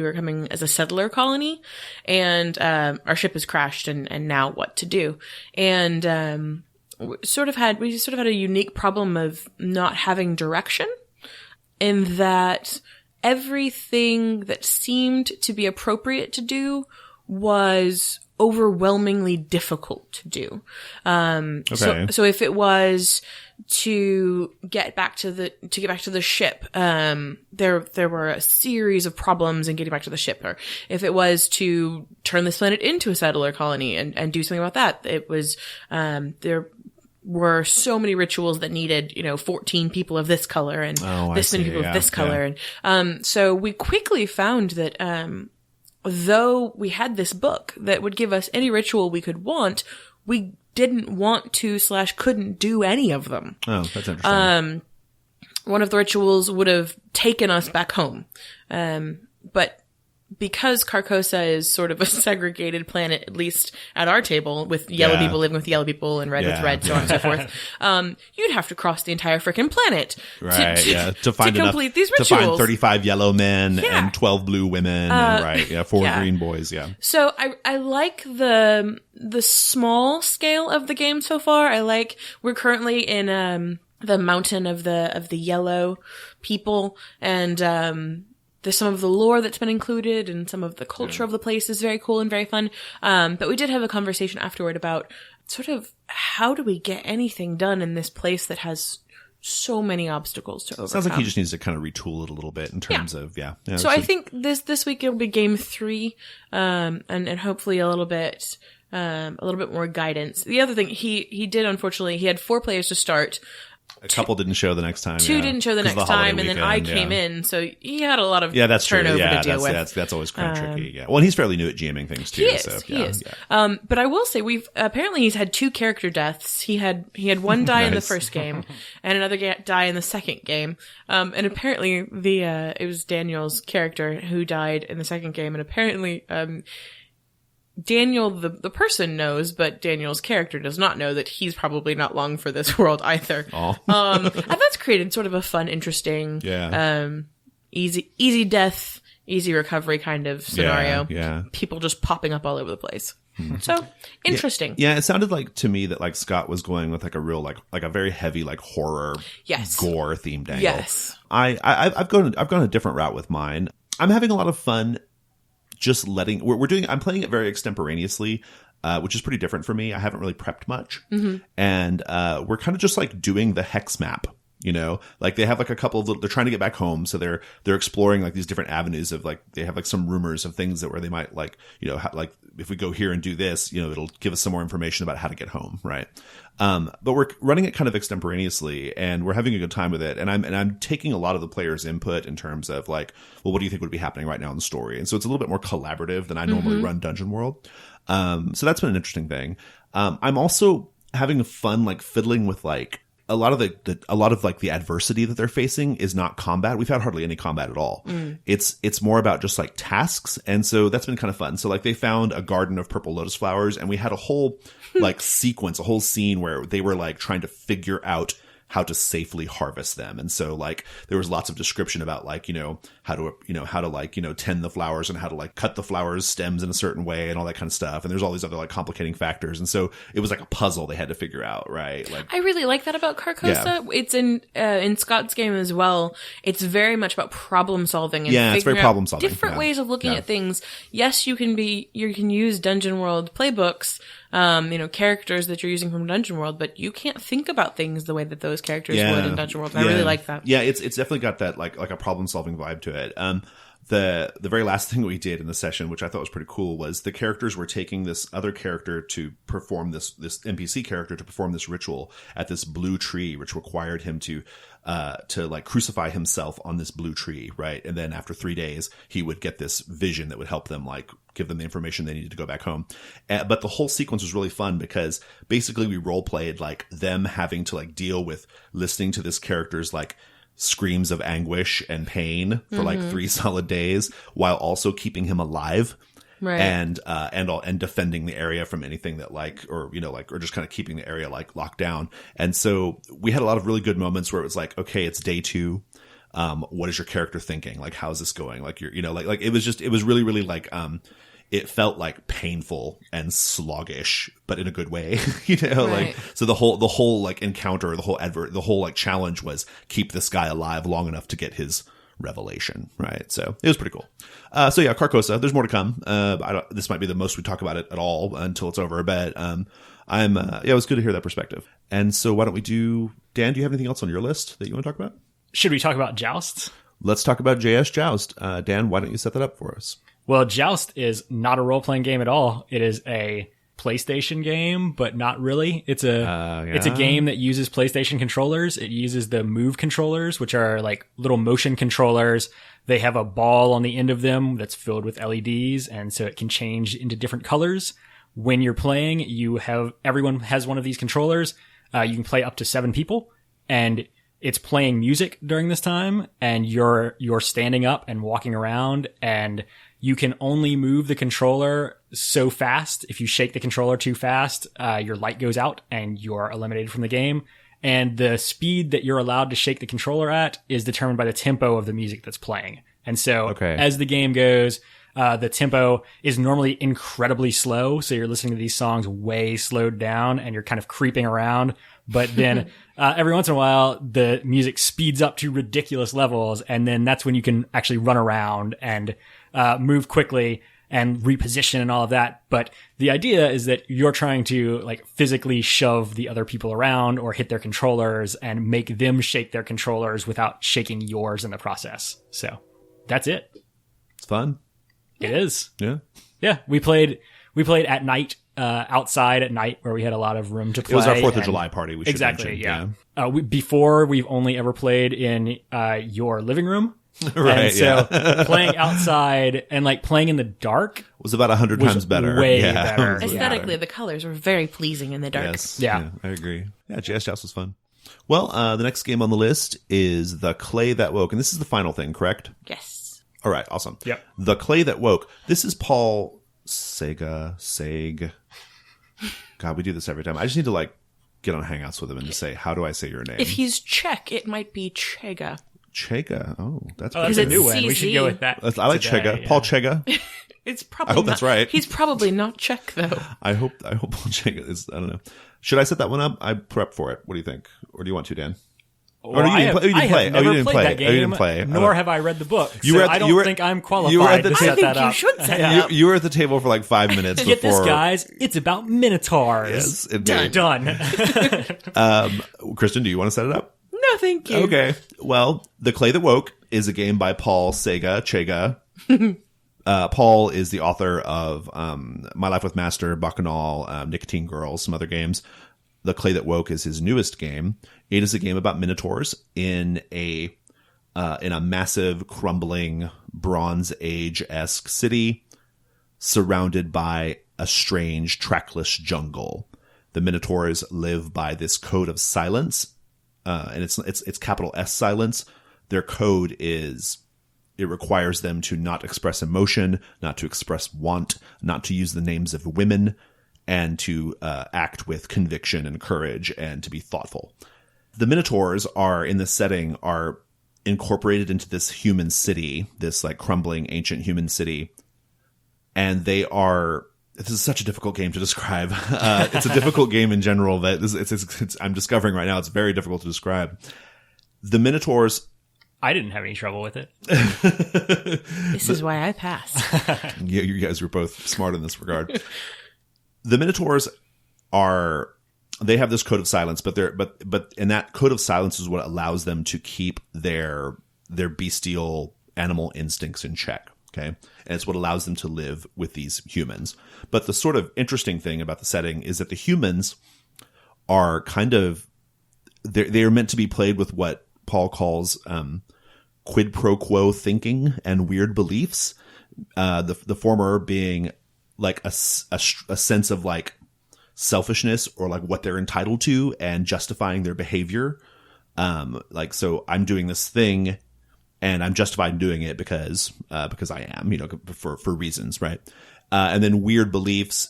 were coming as a settler colony, and our ship has crashed, and now what to do? And we sort of had a unique problem of not having direction, in that everything that seemed to be appropriate to do was overwhelmingly difficult to do. Okay. So if it was to get back to the ship, there were a series of problems in getting back to the ship. Or if it was to turn this planet into a settler colony and do something about that, it was, there were so many rituals that needed, 14 people of this color and this many people of this color. Yeah. And, so we quickly found that, though we had this book that would give us any ritual we could want, we didn't want to / couldn't do any of them. Oh, that's interesting. One of the rituals would have taken us back home. But because Carcosa is sort of a segregated planet, at least at our table, with yellow people living with yellow people and red with red, so on and so forth, you'd have to cross the entire frickin' planet to complete these rituals. To find 35 yellow men and 12 blue women and 4 green boys, So I like the small scale of the game so far. We're currently in the mountain of the yellow people, and there's some of the lore that's been included, and some of the culture of the place is very cool and very fun. But we did have a conversation afterward about sort of how do we get anything done in this place that has so many obstacles to overcome. Sounds like he just needs to kind of retool it a little bit in terms of, So I think this week it'll be game 3, and hopefully a little bit more guidance. The other thing, he did, unfortunately, he had 4 players to start. A couple didn't show the next time. 2 didn't show the next time, and then I came in, so he had a lot of that's turnover true. to deal with. That's always kind of tricky. Yeah. Well, and he's fairly new at GMing things too. He is. But I will say he's had 2 character deaths. He had one die in the first game, and another die in the second game. And apparently it was Daniel's character who died in the second game, and apparently Daniel, the person, knows, but Daniel's character does not know that he's probably not long for this world either. And that's created sort of a fun, interesting, easy death, easy recovery kind of scenario. Yeah. People just popping up all over the place. So interesting. Yeah, it sounded like to me that Scott was going with a real like a very heavy horror, gore themed angle. Yes. I've gone a different route with mine. I'm having a lot of fun. Just I'm playing it very extemporaneously, which is pretty different for me. I haven't really prepped much. Mm-hmm. And, we're kind of just doing the hex map, they have a couple of they're trying to get back home. So they're exploring these different avenues of they have some rumors of things where they might if we go here and do this, it'll give us some more information about how to get home. Right. But we're running it kind of extemporaneously, and we're having a good time with it. And I'm taking a lot of the players' input in terms of well, what do you think would be happening right now in the story? And so it's a little bit more collaborative than I normally run Dungeon World. So that's been an interesting thing. I'm also having fun, fiddling with a lot of the adversity that they're facing is not combat. We've had hardly any combat at all. It's more about just tasks. And so that's been kind of fun. So they found a garden of purple lotus flowers, and we had a whole sequence, a whole scene where they were trying to figure out how to safely harvest them. And so there was lots of description about how to tend the flowers and how to cut the flowers stems in a certain way and all that kind of stuff. And there's all these other complicating factors. And so it was a puzzle they had to figure out, right? I really like that about Carcosa. Yeah. It's in Scott's game as well. It's very much about problem solving and it's very problem solving. Different ways of looking at things. Yes, you can use Dungeon World playbooks, characters that you're using from Dungeon World, but you can't think about things the way that those characters would in Dungeon World. And I really like that. Yeah, it's definitely got that like a problem solving vibe to it. The very last thing we did in the session, which I thought was pretty cool, was the characters were taking this other character to perform this NPC character to perform this ritual at this blue tree, which required him to like crucify himself on this blue tree, right? And then after 3 days, he would get this vision that would help them like give them the information they needed to go back home. But the whole sequence was really fun because basically we role played like them having to like deal with listening to this character's like screams of anguish and pain for like 3 solid days while also keeping him alive. Right. And defending the area from anything that or just kind of keeping the area like locked down. And so we had a lot of really good moments where it was like, okay, it's day 2. What is your character thinking? Like, how's this going? Like it was really, really like, it felt like painful and sluggish, but in a good way, right. Like, so the whole like encounter, the whole like challenge was keep this guy alive long enough to get his revelation, right? So it was pretty cool. So yeah, Carcosa, there's more to come. This might be the most we talk about it at all until it's over, but, it was good to hear that perspective. And so why don't we Dan, do you have anything else on your list that you want to talk about? Should we talk about Joust? Let's talk about JS Joust. Dan, why don't you set that up for us? Well, Joust is not a role-playing game at all. It is a PlayStation game, but not really. It's a game that uses PlayStation controllers. It uses the Move controllers, which are like little motion controllers. They have a ball on the end of them that's filled with LEDs, and so it can change into different colors. When you're playing, everyone has one of these controllers. You can play up to 7 people, and it's playing music during this time, and you're standing up and walking around, and you can only move the controller so fast. If you shake the controller too fast, your light goes out and you're eliminated from the game. And the speed that you're allowed to shake the controller at is determined by the tempo of the music that's playing. And so as the game goes, the tempo is normally incredibly slow. So you're listening to these songs way slowed down and you're kind of creeping around. But then every once in a while, the music speeds up to ridiculous levels. And then that's when you can actually run around and move quickly and reposition and all of that. But the idea is that you're trying to like physically shove the other people around or hit their controllers and make them shake their controllers without shaking yours in the process. So that's it. It's fun. It is. Yeah. Yeah. We played at night, outside at night where we had a lot of room to play. It was our 4th of July party. We should exactly. mention. Yeah. Before we've only ever played in, your living room. Right. And so playing outside and like playing in the dark was about 100 times better. Way better. Aesthetically, the colors were very pleasing in the dark. Yes. Yeah. I agree. Yeah. JS Joust was fun. Well, the next game on the list is The Clay That Woke. And this is the final thing, correct? Yes. All right. Awesome. Yep. The Clay That Woke. This is Paul Seg. God, we do this every time. I just need to like get on Hangouts with him and just say, how do I say your name? If he's Czech, it might be Chega. Chega. Oh, that's a new one. We should go with that. I like today, Chega. Yeah. Paul Chega. It's probably. I hope that's right. He's probably not Czech though. I hope Paul Chega is. I don't know. Should I set that one up? I prepped for it. What do you think? Or do you want to, Dan? Well, I have never played that game. Oh, you didn't play. Nor have I read the book. I don't think I'm qualified to set that up. You should set it up. You were at the table for like 5 minutes Get before. this, guys. It's about minotaurs. Yes, indeed. Done. Kristen, do you want to set it up? No, thank you. Okay. Well, The Clay That Woke is a game by Paul Chega. Paul is the author of My Life with Master, Bacchanal, Nicotine Girls, some other games. The Clay That Woke is his newest game. It is a game about minotaurs in a massive, crumbling, Bronze Age-esque city surrounded by a strange, trackless jungle. The minotaurs live by this code of silence, and it's capital S silence. Their code is, it requires them to not express emotion, not to express want, not to use the names of women, and to act with conviction and courage and to be thoughtful. The minotaurs are, in this setting, are incorporated into this human city, this like crumbling ancient human city. And they are, this is such a difficult game to describe. It's a difficult game in general that I'm discovering right now. It's very difficult to describe. The minotaurs. I didn't have any trouble with it. This is why I passed. Yeah, you guys were both smart in this regard. The minotaurs they have this code of silence, but and that code of silence is what allows them to keep their bestial animal instincts in check. Okay. And it's what allows them to live with these humans. But the sort of interesting thing about the setting is that the humans are kind of, they are meant to be played with what Paul calls, quid pro quo thinking and weird beliefs. The former being like a sense of like selfishness or like what they're entitled to and justifying their behavior. Like, so I'm doing this thing and I'm justified in doing it because I am, for reasons. Right. And then weird beliefs,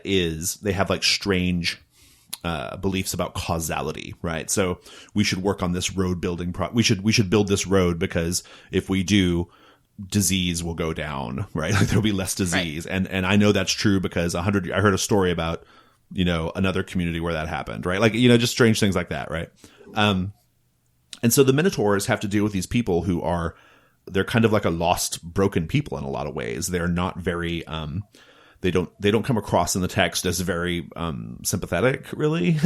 is they have like strange, beliefs about causality, right? So we should work on this road building. We should build this road because if we do, disease will go down, right? Like there'll be less disease. Right. And I know that's true because I heard a story about, another community where that happened, right? Like, just strange things like that, right? And so the Minotaurs have to deal with these people who they're kind of like a lost, broken people in a lot of ways. They're not very, they don't come across in the text as very, sympathetic, really.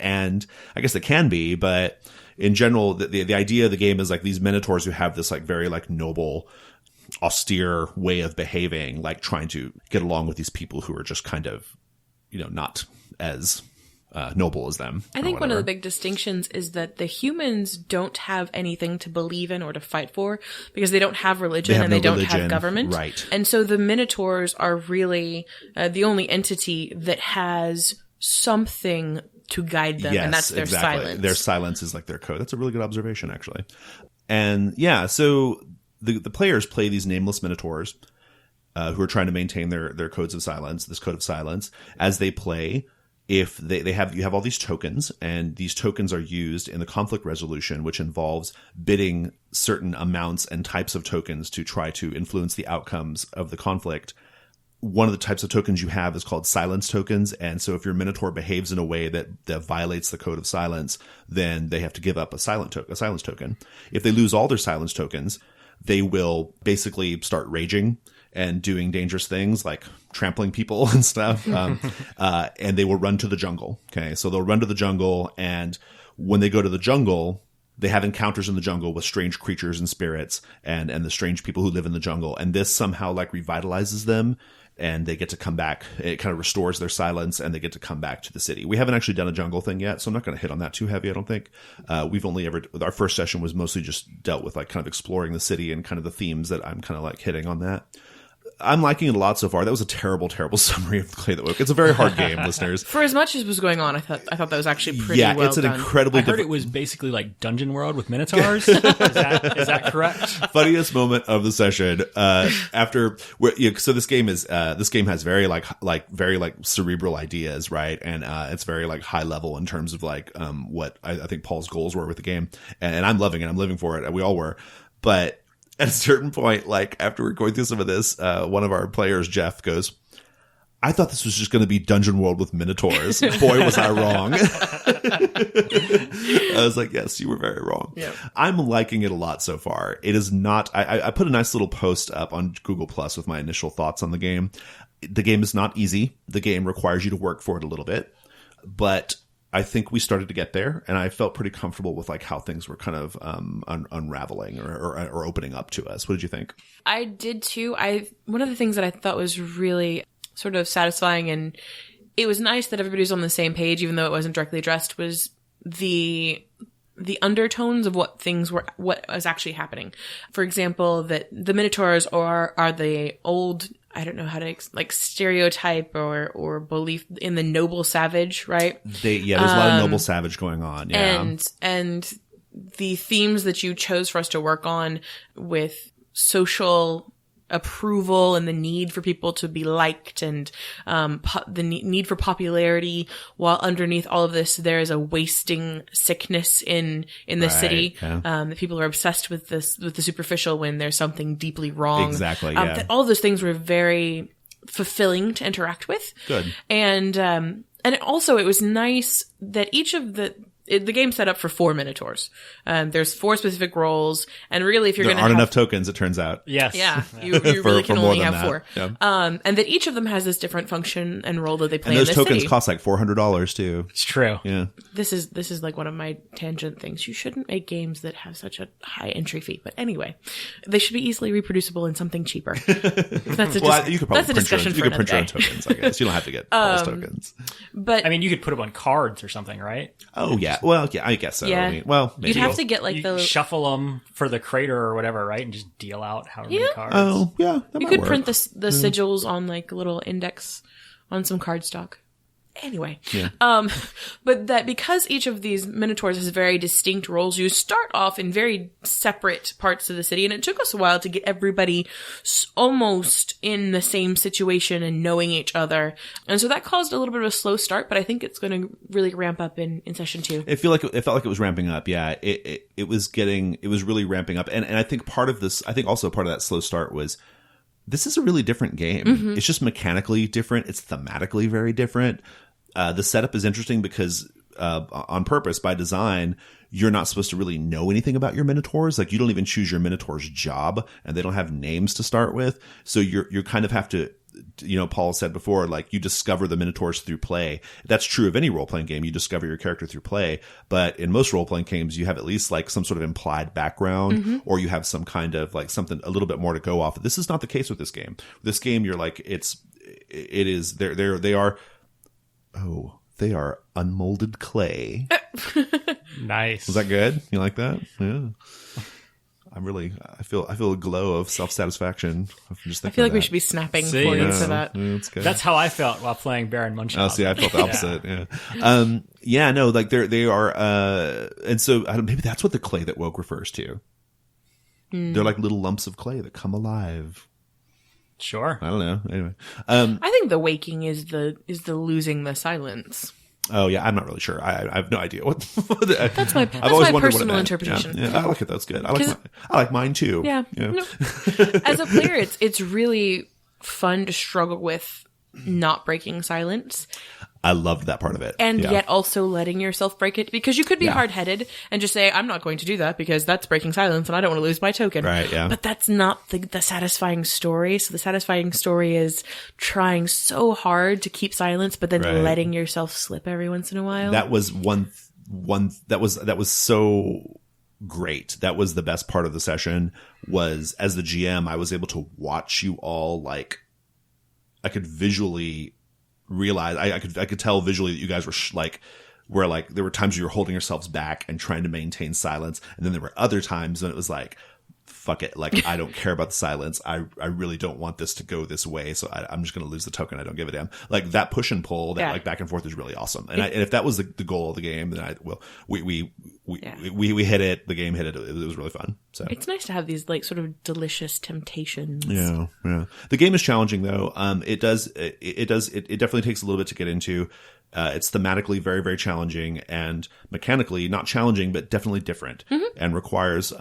And I guess they can be, but in general, the idea of the game is like these Minotaurs who have this like very like noble, austere way of behaving, like trying to get along with these people who are just kind of, not as noble as them. I think one of the big distinctions is that the humans don't have anything to believe in or to fight for because they don't have religion and they don't have government. Right. And so the Minotaurs are really the only entity that has something to guide them, and that's their silence. Their silence is like their code. That's a really good observation, actually. And yeah, so the players play these nameless Minotaurs who are trying to maintain their codes of silence, this code of silence, as they play. If you have all these tokens, and these tokens are used in the conflict resolution, which involves bidding certain amounts and types of tokens to try to influence the outcomes of the conflict. One of the types of tokens you have is called silence tokens. And so if your Minotaur behaves in a way that violates the code of silence, then they have to give up a silence token. If they lose all their silence tokens, they will basically start raging and doing dangerous things like trampling people and stuff. And they will run to the jungle. Okay. So they'll run to the jungle. And when they go to the jungle, they have encounters in the jungle with strange creatures and spirits and the strange people who live in the jungle. And this somehow like revitalizes them and they get to come back. It kind of restores their silence and they get to come back to the city. We haven't actually done a jungle thing yet, so I'm not going to hit on that too heavy, I don't think. We've only our first session was mostly just dealt with like kind of exploring the city and kind of the themes that I'm kind of like hitting on that. I'm liking it a lot so far. That was a terrible, terrible summary of Clay That Woke. It's a very hard game, listeners. For as much as was going on, I thought that was actually pretty well done. Yeah, it's an incredibly... I heard it was basically like Dungeon World with Minotaurs. Is that correct? Funniest moment of the session. So this game has very very cerebral ideas, right? And it's very like high level in terms of like what I think Paul's goals were with the game. And I'm loving it. I'm living for it. We all were. But at a certain point, like after we're going through some of this, one of our players, Jeff, goes, I thought this was just going to be Dungeon World with Minotaurs. Boy, was I wrong. I was like, yes, you were very wrong. Yeah. I'm liking it a lot so far. It is not, I put a nice little post up on Google Plus with my initial thoughts on the game. The game is not easy. The game requires you to work for it a little bit, but I think we started to get there, and I felt pretty comfortable with like how things were kind of unraveling or opening up to us. What did you think? I did too. One of the things that I thought was really sort of satisfying, and it was nice that everybody was on the same page, even though it wasn't directly addressed, was the undertones of what was actually happening. For example, that the Minotaurs are the old, I don't know how to stereotype or belief in the noble savage, right? There's a lot of noble savage going on. Yeah. And the themes that you chose for us to work on with social approval and the need for people to be liked and the need for popularity, while underneath all of this there is a wasting sickness in the city. Yeah. That people are obsessed with the superficial when there's something deeply wrong. Exactly. Yeah. All of those things were very fulfilling to interact with. Good. And also it was nice that each of the the game's set up for 4 Minotaurs. There's 4 specific roles, and really, if you're There going to aren't have enough tokens, it turns out. Yes. yeah, you really can for more only than have that. 4. Yeah. And that each of them has this different function and role that they play And those in the tokens city. cost like $400 too. It's true. Yeah. This is like one of my tangent things. You shouldn't make games that have such a high entry fee. But anyway, they should be easily reproducible in something cheaper. That's a Well, you could probably that's a discussion you for could print another your own day. tokens, I guess. You don't have to get Paul's tokens. But I mean, you could put them on cards or something, right? Oh yeah. Well, yeah, I guess so. Yeah. I mean, well, maybe. you'd have to get like You the shuffle them for the crater or whatever, right? And just deal out however many cards. Oh, yeah. That you might could work. print the sigils on like a little index on some cardstock. Anyway, but that because each of these Minotaurs has very distinct roles, you start off in very separate parts of the city, and it took us a while to get everybody almost in the same situation and knowing each other, and so that caused a little bit of a slow start. But I think it's going to really ramp up in session 2. It felt like it was ramping up. Yeah, it was really ramping up, and I think part of that slow start was this is a really different game. It's just mechanically different. It's thematically very different. The setup is interesting because on purpose, by design, you're not supposed to really know anything about your Minotaurs. Like, you don't even choose your Minotaur's job, and they don't have names to start with. So you kind of have to, Paul said before, like, you discover the Minotaurs through play. That's true of any role-playing game. You discover your character through play. But in most role-playing games, you have at least like some sort of implied background, or you have some kind of like something a little bit more to go off. This is not the case with this game. This game, you're like, they are unmolded clay. Nice. Was that good? You like that? Yeah. I feel a glow of self-satisfaction. I feel like we should be snapping See, points to that. Yeah, that's good. That's how I felt while playing Baron Munchausen. Oh, see, I felt the opposite. Yeah. No, like they are, and so maybe that's what the clay that woke refers to. They're like little lumps of clay that come alive. Sure. I don't know. Anyway, I think the waking is the losing the silence. oh yeah, I'm not really sure. I have no idea what. That's my I've always wondered what it personal meant. interpretation. Yeah, I like it. That's good. I like mine too. Yeah. No. As a player, it's really fun to struggle with not breaking silence I loved that part of it. and Yeah. yet also letting yourself break it, because you could be hard-headed and just say, I'm not going to do that because that's breaking silence and I don't want to lose my token. Right, yeah. But that's not the satisfying story. So the satisfying story is trying so hard to keep silence, but then Right. letting yourself slip every once in a while. That was one that was so great. That was the best part of the session. Was as the GM, I was able to watch you all, like, I could visually realize, I could tell visually that you guys were like there were times you were holding yourselves back and trying to maintain silence, and then there were other times when it was like, fuck it, like, I don't care about the silence. I really don't want this to go this way, so I'm just going to lose the token. I don't give a damn. Like, that push and pull, that like back and forth is really awesome. And if that was the goal of the game, then we hit it. The game hit it. It was really fun. So it's nice to have these like sort of delicious temptations. yeah. The game is challenging though. It definitely takes a little bit to get into. It's thematically very, very challenging, and mechanically not challenging, but definitely different, and requires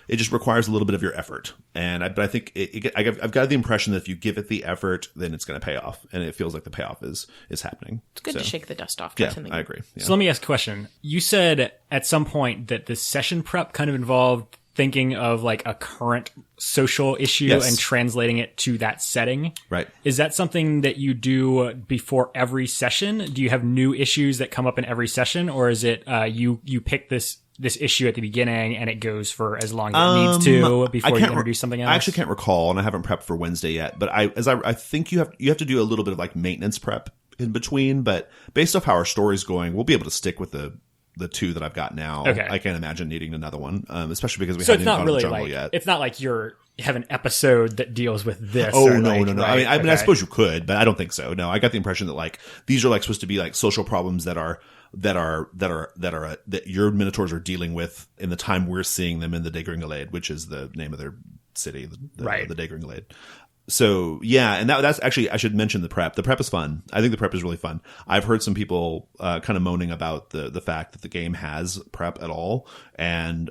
it just requires a little bit of your effort. But I think I've got the impression that if you give it the effort, then it's going to pay off, and it feels like the payoff is happening. It's good to shake the dust off. Yeah, something. I agree. Yeah. So let me ask a question. You said at some point that the session prep kind of involved thinking of like a current social issue Yes. and translating it to that setting. Right. Is that something that you do before every session? Do you have new issues that come up in every session, or is it you pick this issue at the beginning and it goes for as long as it needs to before you introduce something else? I actually can't recall, and I haven't prepped for Wednesday yet. But I think you have to do a little bit of like maintenance prep in between. But based off how our story's going, we'll be able to stick with the 2 that I've got now. Okay. I can't imagine needing another one, especially because we So haven't it's not gone to really the jungle like yet. it's not like you have an episode that deals with this. Oh, or no. like, right? I mean, I Okay. suppose you could, but I don't think so. No, I got the impression that like these are like supposed to be like social problems that your Minotaurs are dealing with in the time we're seeing them in the Daydreams, which is the name of their city, Right. the Daydreams. So yeah, and that's actually, I should mention the prep. The prep is fun. I think the prep is really fun. I've heard some people kind of moaning about the fact that the game has prep at all, and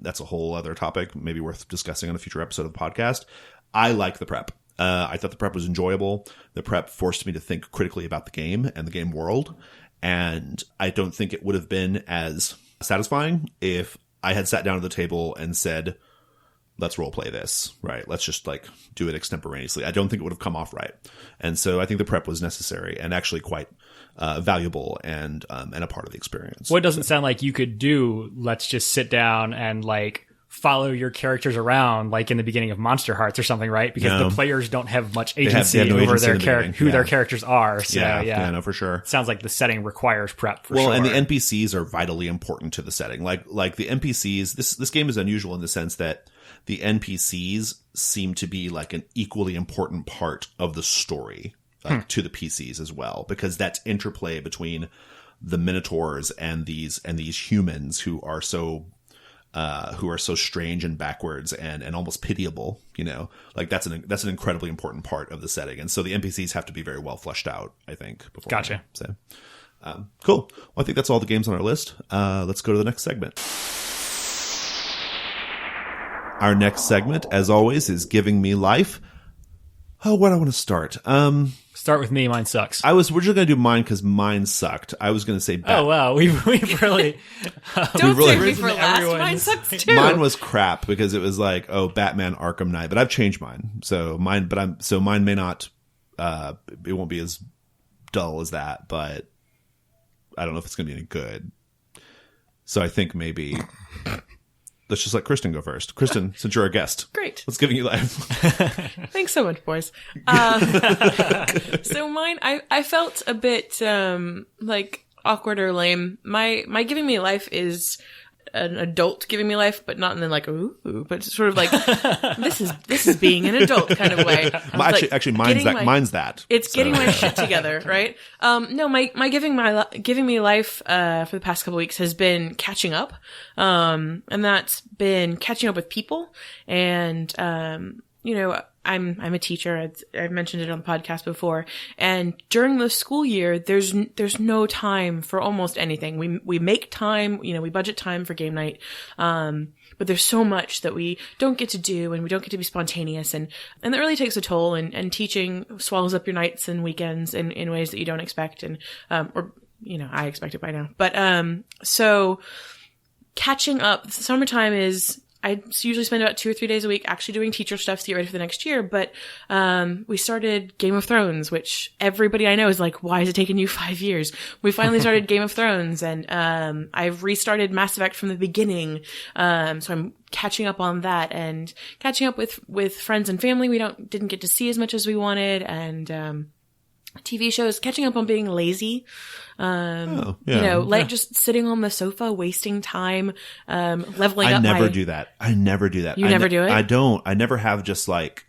that's a whole other topic, maybe worth discussing on a future episode of the podcast. I like the prep. I thought the prep was enjoyable. The prep forced me to think critically about the game and the game world. And I don't think it would have been as satisfying if I had sat down at the table and said, let's role play this, right? Let's just like do it extemporaneously. I don't think it would have come off right. And so I think the prep was necessary and actually quite valuable and a part of the experience. Well, it doesn't sound like you could do, let's just sit down and like follow your characters around like in the beginning of Monster Hearts or something, right? Because the players don't have much agency they have no over agency their in the who their characters are. So yeah, no, for sure. Sounds like the setting requires prep for sure. Well, and the NPCs are vitally important to the setting. Like the NPCs, this game is unusual in the sense that the NPCs seem to be like an equally important part of the story to the PCs as well, because that's interplay between the Minotaurs and these humans who are so strange and backwards and almost pitiable, you know, like that's an incredibly important part of the setting. And so the NPCs have to be very well fleshed out, I think. Before Gotcha. So, cool. Well, I think that's all the games on our list. Let's go to the next segment. Our next segment, as always, is Giving Me Life. Oh, where do I want to start? Start with me. Mine sucks. We're just going to do mine because mine sucked. I was going to say Oh, wow. We've really... Don't really save me for risen last. everyone's- Mine sucks too. Mine was crap because it was like, oh, Batman Arkham Knight. But I've changed mine. So mine may not, it won't be as dull as that, but I don't know if it's going to be any good. So I think maybe... Let's just let Kristen go first. Kristen, since you're our guest. Great. Let's Giving You Life. Thanks so much, boys. So mine, I felt a bit like awkward or lame. My Giving Me Life is an adult giving me life, but not in the like ooh, but sort of like this is being an adult kind of way. Actually, mine's that. It's getting my shit together, right? No, my giving me life for the past couple of weeks has been catching up, and that's been catching up with people, and you know, I'm a teacher. I've mentioned it on the podcast before. And during the school year, there's no time for almost anything. We make time, you know, we budget time for game night. But there's so much that we don't get to do and we don't get to be spontaneous. And that really takes a toll, and teaching swallows up your nights and weekends in ways that you don't expect. And, or, you know, I expect it by now. But, so catching up, summertime I usually spend about 2 or 3 days a week actually doing teacher stuff to get ready for the next year. But we started Game of Thrones, which everybody I know is like, why has it taken you 5 years? We finally started Game of Thrones, and I've restarted Mass Effect from the beginning. So I'm catching up on that and catching up with friends and family we didn't get to see as much as we wanted, and TV shows, catching up on being lazy. You know, like just sitting on the sofa, wasting time, leveling up. I never do that. You never do it? I don't. I never have just like...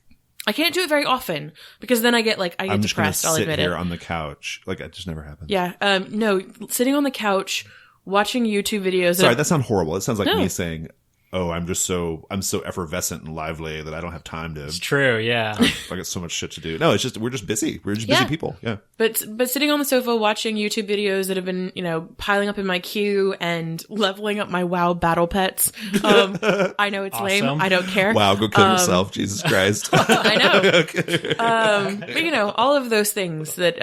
I can't do it very often because then I get depressed. I'm just going to I'll sit admit here it. on the couch. Like, it just never happens. Yeah. No, sitting on the couch, watching YouTube videos. Sorry, that sounds horrible. It sounds like me saying, oh, I'm so effervescent and lively that I don't have time to... It's true, yeah. I got so much shit to do. No, it's just, we're just busy. We're just busy people. Yeah. But sitting on the sofa watching YouTube videos that have been, you know, piling up in my queue and leveling up my WoW battle pets. I know it's lame. I don't care. Wow, go kill yourself. Jesus Christ. I know. Okay. But you know, all of those things that,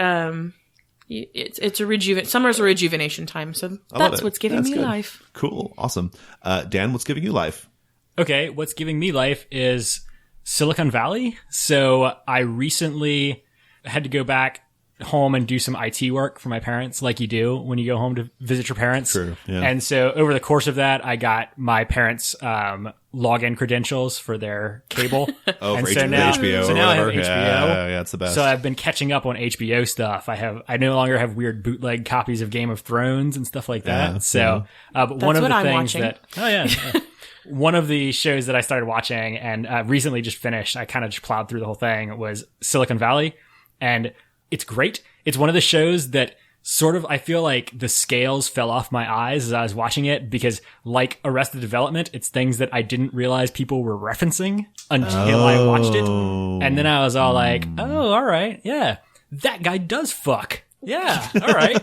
it's summer's a rejuvenation time. So that's what's giving me life. Cool. Awesome. Dan, what's giving you life? Okay. What's giving me life is Silicon Valley. So I recently had to go back home and do some IT work for my parents, like you do when you go home to visit your parents. True. Yeah. And so over the course of that, I got my parents, login credentials for their cable. And for HBO so now I have HBO. Yeah, it's the best. So I've been catching up on HBO stuff. I no longer have weird bootleg copies of Game of Thrones and stuff like that. But one of the things that, one of the shows that I started watching and recently just finished, I kind of just plowed through the whole thing, was Silicon Valley. And it's great. It's one of the shows that sort of, I feel like the scales fell off my eyes as I was watching it, because like Arrested Development, it's things that I didn't realize people were referencing until I watched it. And then I was all like, oh, all right. Yeah, that guy does fuck. Yeah. All right.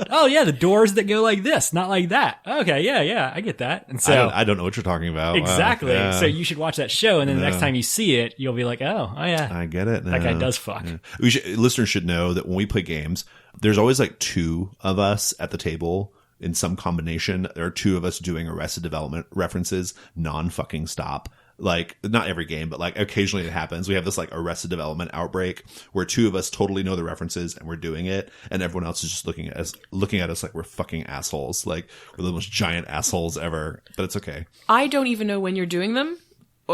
Oh yeah, the doors that go like this, not like that. Okay. Yeah. I get that. And so I don't know what you're talking about. exactly. Wow. Yeah. So you should watch that show, and then the next time you see it, you'll be like, oh yeah, I get it. that guy does fuck. Yeah. Listeners should know that when we play games, there's always like two of us at the table in some combination. There are two of us doing Arrested Development references non-fucking stop. Like, not every game, but like occasionally it happens. We have this like Arrested Development outbreak where two of us totally know the references and we're doing it, and everyone else is just looking at us like we're fucking assholes. Like, we're the most giant assholes ever. But it's okay. I don't even know when you're doing them.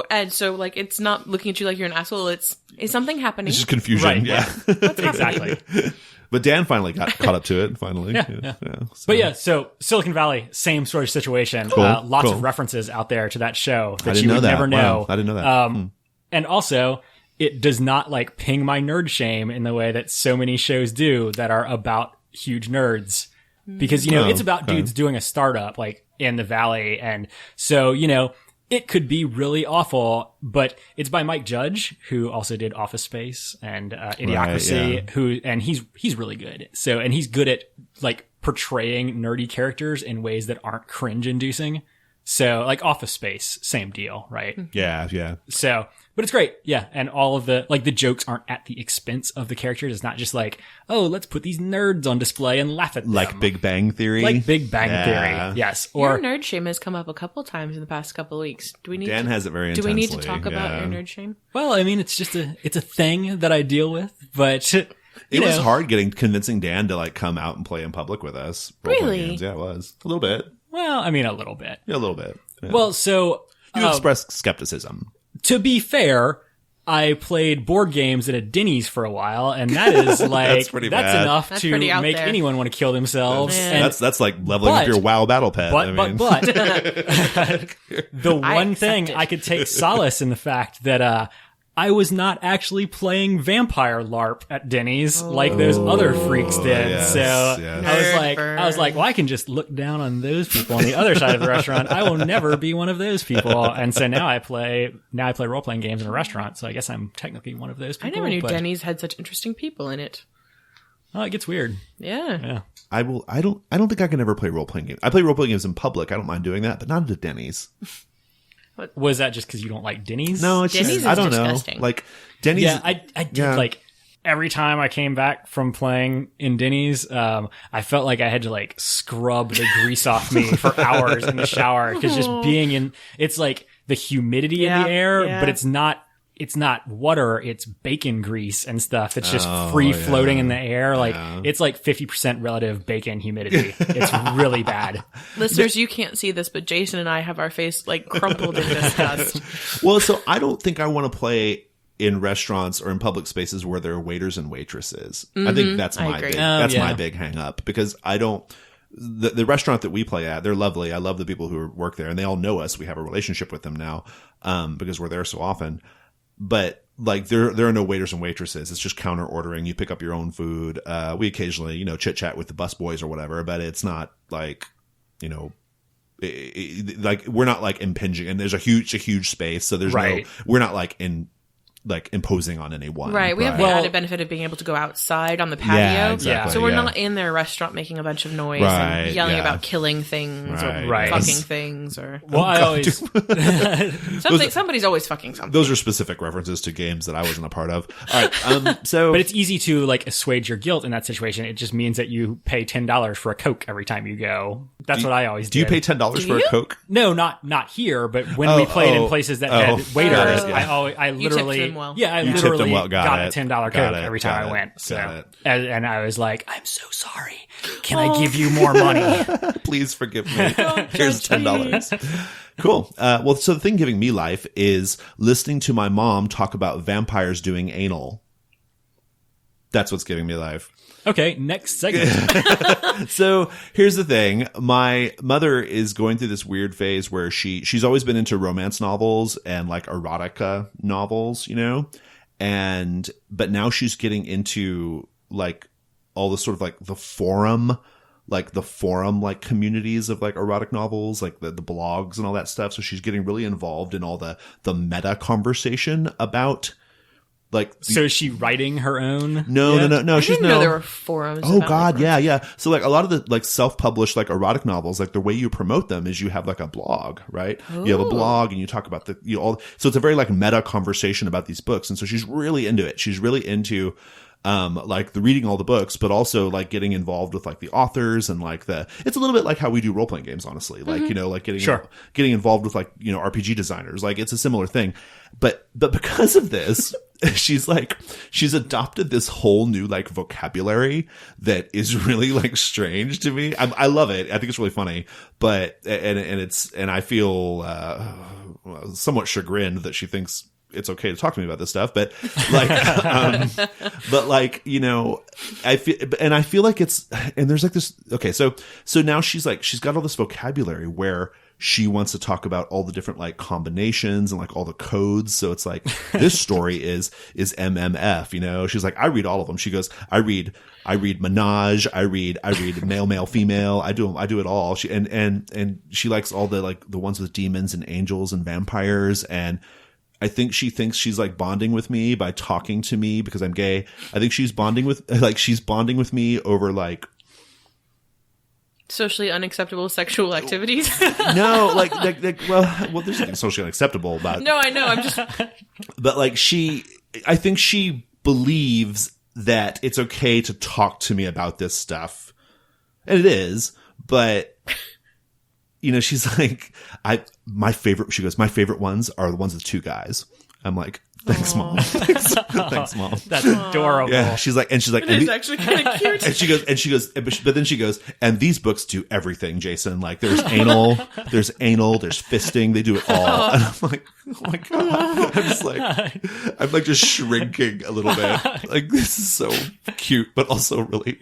And so, like, it's not looking at you like you're an asshole. Is something happening? It's just confusion. Right. Yeah. What's happening? Exactly. But Dan finally got caught up to it. Finally. Yeah. So. But yeah, so Silicon Valley, same sort of situation. Cool. Lots Cool. of references out there to that show I that didn't you know would that. never know. Wow. I didn't know that. And also, it does not like ping my nerd shame in the way that so many shows do that are about huge nerds. Because, it's about dudes doing a startup like in the Valley. And so, it could be really awful, but it's by Mike Judge, who also did Office Space and Idiocracy, Right, and he's really good. So, and he's good at like portraying nerdy characters in ways that aren't cringe inducing. So, like Office Space, same deal, right? Yeah. So, but it's great. Yeah. And all of the jokes aren't at the expense of the characters. It's not just like, oh, let's put these nerds on display and laugh at them. Like Big Bang Theory. Like Big Bang Theory. Yes. Your nerd shame has come up a couple times in the past couple of weeks. Dan has it very intensely. Do we need to talk about your nerd shame? Well, I mean, it's just it's a thing that I deal with, but it was hard convincing Dan to like come out and play in public with us. Really? Games. Yeah, it was. A little bit. Well, I mean, a little bit. Yeah, a little bit. Yeah. Well, so you expressed skepticism. To be fair, I played board games at a Denny's for a while, and that is like pretty that's bad. enough That's to pretty out make there. anyone want to kill themselves. Yeah. And, That's like leveling up your WoW battle pet. but the one accept thing it. I could take solace in the fact that I was not actually playing vampire LARP at Denny's like those other freaks did. yes, so yes. I was like, well, I can just look down on those people on the other side of the restaurant. I will never be one of those people. And so now I play role playing games in a restaurant. So I guess I'm technically one of those people. I never knew but, Denny's had such interesting people in it. Oh, it gets weird. Yeah. I don't think I can ever play role playing games. I play role playing games in public. I don't mind doing that, but not at Denny's. Was that just because you don't like Denny's? No, it's Denny's just, I don't is disgusting. know. Like Denny's. Yeah, I did like every time I came back from playing in Denny's, I felt like I had to like scrub the grease off me for hours in the shower because just being in, it's like the humidity in the air, but it's not water, it's bacon grease and stuff. It's just free floating in the air. Like it's like 50% relative bacon humidity. It's really bad. Listeners, you can't see this, but Jason and I have our face like crumpled in disgust. Well, so I don't think I want to play in restaurants or in public spaces where there are waiters and waitresses. I think that's my agree. big, Yeah. my big hang up because I don't. The restaurant that we play at, they're lovely. I love the people who work there, and they all know us. We have a relationship with them now because we're there so often. But like there are no waiters and waitresses. It's just counter ordering. You pick up your own food. We occasionally, chit chat with the bus boys or whatever, but it's not like, like we're not like impinging. And there's a huge space, so there's we're not like imposing on anyone. Right. We have the added benefit of being able to go outside on the patio. Yeah, exactly, So we're not in their restaurant making a bunch of noise and yelling about killing things or fucking things or Well, I always somebody's always fucking something. Those are specific references to games that I wasn't a part of. All right. So but it's easy to like assuage your guilt in that situation. It just means that you pay $10 for a Coke every time you go. That's what I always do. You pay $10 for a Coke? No, not here, but when we played in places that had waiters, I You tipped literally them well. I You tipped literally them well. got it. a $10 Coke every time I went. So and I was like, I'm so sorry. Can I give you more money? Please forgive me. Here's $10. Cool. Well, so the thing giving me life is listening to my mom talk about vampires doing anal. That's what's giving me life. Okay, next segment. So here's the thing. My mother is going through this weird phase where she's always been into romance novels and like erotica novels, but now she's getting into like all the sort of like the forum like communities of like erotic novels, like the blogs and all that stuff. So she's getting really involved in all the meta conversation about So is she writing her own? No. I She's didn't know there were forums. Oh about, God, like, yeah. So like a lot of the like self-published like erotic novels, like the way you promote them is you have like a blog, right? You have a blog and you talk about so it's a very like meta conversation about these books. And so she's really into it. She's really into like the reading all the books, but also like getting involved with like the authors and like it's a little bit like how we do role-playing games, honestly. Like, like getting involved with like, RPG designers. Like it's a similar thing. But because of this, she's adopted this whole new like vocabulary that is really like strange to me. I love it. I think it's really funny, but, and I feel, somewhat chagrined that she thinks it's okay to talk to me about this stuff, but like, I feel like there's like this, okay. So now she's got all this vocabulary where she wants to talk about all the different like combinations and like all the codes. So it's like, this story is MMF, she's like, I read all of them. She goes, I read menage. I read male, female. I do it all. She, and she likes all the like the ones with demons and angels and vampires. And I think she thinks she's like bonding with me by talking to me because I'm gay. I think she's bonding with me over like socially unacceptable sexual activities. No, well, there's nothing socially unacceptable about. No, I know. I'm just. But like I think she believes that it's okay to talk to me about this stuff, and it is. But she's like, my favorite ones are the ones with two guys. I'm like, thanks, Mom. Thanks, Mom. That's adorable. Yeah, she's like, it's actually kind of cute. And she goes, but then she goes, and these books do everything, Jason. Like, there's anal, there's fisting, they do it all. And I'm like, oh my God. I'm like just shrinking a little bit. Like, this is so cute, but also really,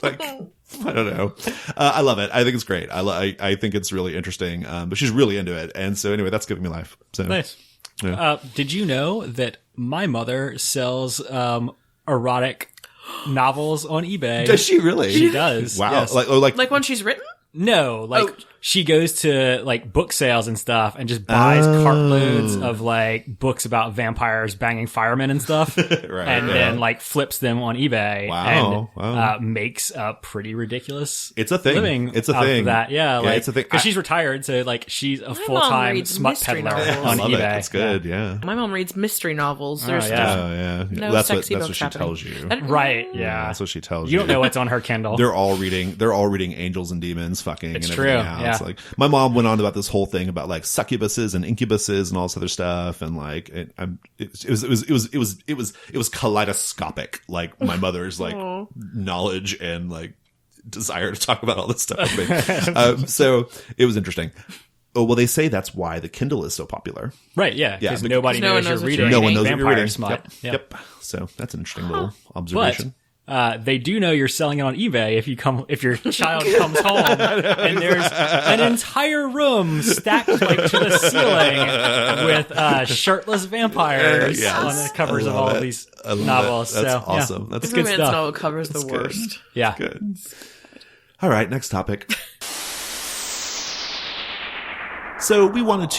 like, I don't know. I love it. I think it's great. I think it's really interesting. But she's really into it. And so anyway, that's giving me life. So nice. Yeah. Did you know that my mother sells erotic novels on eBay? Does she really? She does. Wow. Yes. Like when she's written? No, she goes to like book sales and stuff and just buys cartloads of like books about vampires banging firemen and stuff. Right. And then like flips them on eBay. Wow. And makes a pretty ridiculous It's a thing. living It's a out of thing. that. Yeah, like, it's a thing. Because she's retired, so like she's a mom full-time reads smut mystery peddler novels. on I love eBay. it. That's good. Yeah. My mom reads mystery novels. There's yeah. Oh yeah. no Well, that's sexy what books she happening. tells you. Right, yeah. That's what she tells You don't know what's on her Kindle. They're all reading angels and demons fucking It's and true, everything else. yeah. Like my mom went on about this whole thing about like succubuses and incubuses and all this other stuff, and like it was kaleidoscopic. Like my mother's like knowledge and like desire to talk about all this stuff with me. So it was interesting. Oh, well, they say that's why the Kindle is so popular. Right, yeah. Because Yeah, nobody no knows one you're knows what reading. you're No one knows what vampire you're reading. smut. Yep. So that's an interesting little observation. But they do know you're selling it on eBay if your child comes home and there's an entire room stacked like to the ceiling with shirtless vampires Yes. on the covers of all of these novels. That's so, awesome. Yeah. That's It's good Romance stuff. novel covers the good. worst. Yeah. Good. All right, next topic. So I wanted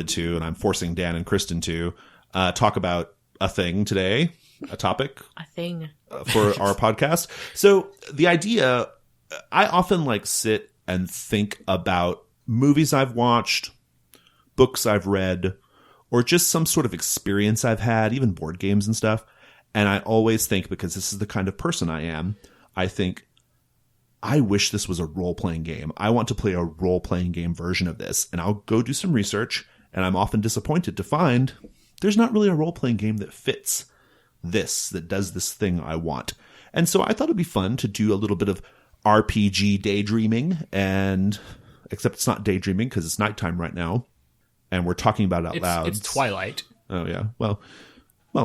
to, and I'm forcing Dan and Kristen to talk about a thing today, a topic A thing. for our podcast. So the idea, I often like sit and think about movies I've watched, books I've read, or just some sort of experience I've had, even board games and stuff. And I always think, because this is the kind of person I am, I think, I wish this was a role-playing game. I want to play a role-playing game version of this. And I'll go do some research, and I'm often disappointed to find there's not really a role-playing game that fits this, that does this thing I want. And so I thought it'd be fun to do a little bit of RPG daydreaming, and except it's not daydreaming because it's nighttime right now, and we're talking about it out loud. It's twilight. Oh, yeah. Well,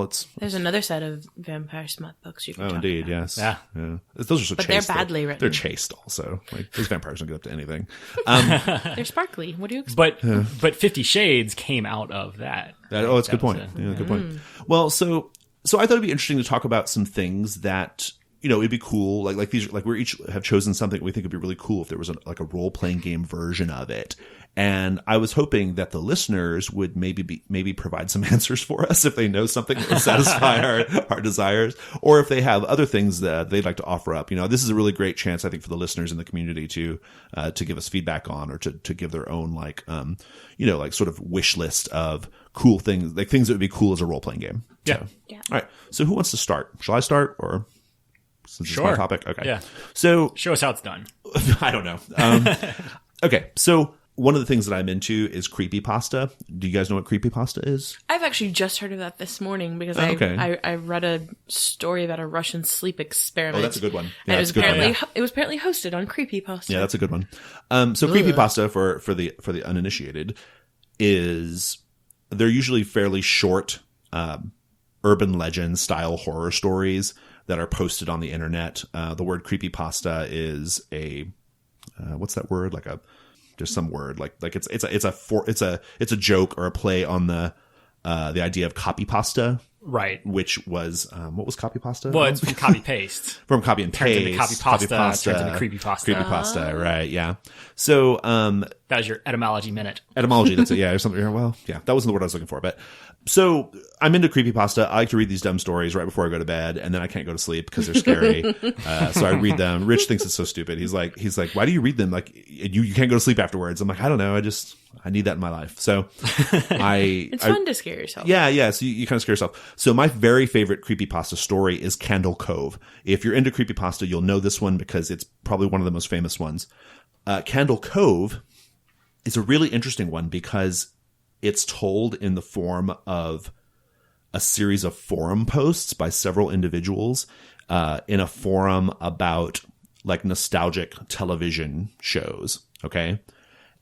it's... There's another set of vampire smut books you can talk indeed, about. yes. Yeah. Those are so But they're chaste. badly written. They're chaste also. Like, those vampires don't get up to anything. They're sparkly. What do you expect? But 50 Shades came out of that. That's a good point. Yeah, good point. Well, so I thought it'd be interesting to talk about some things that, it'd be cool. Like these, like we each have chosen something we think would be really cool if there was a role-playing game version of it. And I was hoping that the listeners would maybe provide some answers for us if they know something that would satisfy our desires, or if they have other things that they'd like to offer up. This is a really great chance, I think, for the listeners in the community to give us feedback on, or to give their own sort of wish list of cool things, like things that would be cool as a role playing game. Yeah. So, all right. So who wants to start? Shall I start, or since it's my topic? Okay. Yeah. So show us how it's done. I don't know. Okay. So one of the things that I'm into is creepypasta. Do you guys know what creepypasta is? I've actually just heard of that this morning because I read a story about a Russian sleep experiment. Oh, that's a good one. Yeah, and it was apparently hosted on creepypasta. Yeah, that's a good one. So creepypasta for the uninitiated is, they're usually fairly short urban legend style horror stories that are posted on the internet. The word creepypasta is what's that word? Just some word like it's a joke or a play on the idea of copy pasta, right? Which was what was copy pasta? Well, it's from copy paste. From copy and paste. Turns into copy pasta. Turns into creepypasta. Creepypasta, right? Yeah. So that was your etymology minute. Etymology. That's it. Yeah. Or something. Well, yeah. That wasn't the word I was looking for, but. So I'm into creepypasta. I like to read these dumb stories right before I go to bed, and then I can't go to sleep because they're scary. So I read them. Rich thinks it's so stupid. He's like, why do you read them? Like you can't go to sleep afterwards. I'm like, I don't know. I need that in my life. So it's fun to scare yourself. Yeah. So you kind of scare yourself. So my very favorite creepypasta story is Candle Cove. If you're into creepypasta, you'll know this one because it's probably one of the most famous ones. Candle Cove is a really interesting one because it's told in the form of a series of forum posts by several individuals in a forum about like nostalgic television shows. Okay.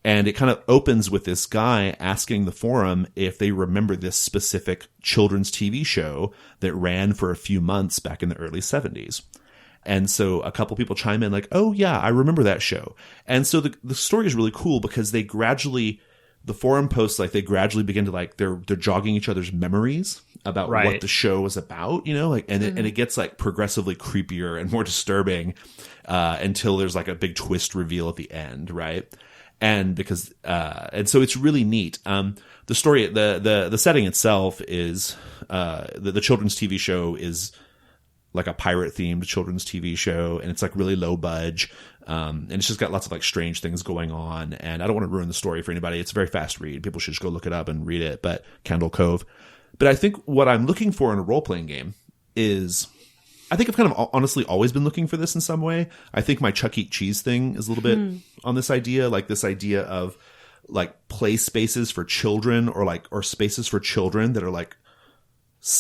And it kind of opens with this guy asking the forum if they remember this specific children's TV show that ran for a few months back in the early 70s. And so a couple people chime in like, oh yeah, I remember that show. And so the story is really cool because the forum posts, like they gradually begin to like, they're jogging each other's memories about what the show was about, and it gets like progressively creepier and more disturbing, until there's like a big twist reveal at the end. Right. And because, and so it's really neat. The story, the setting itself is, the children's TV show is like a pirate themed children's TV show, and it's like really low budge. And it's just got lots of like strange things going on, and I don't want to ruin the story for anybody. It's a very fast read. People should just go look it up and read it, but Candle Cove. But I think what I'm looking for in a role-playing game is, I think I've kind of honestly always been looking for this in some way. I think my Chuck Eat Cheese thing is a little bit on this idea of like play spaces for children or spaces for children that are like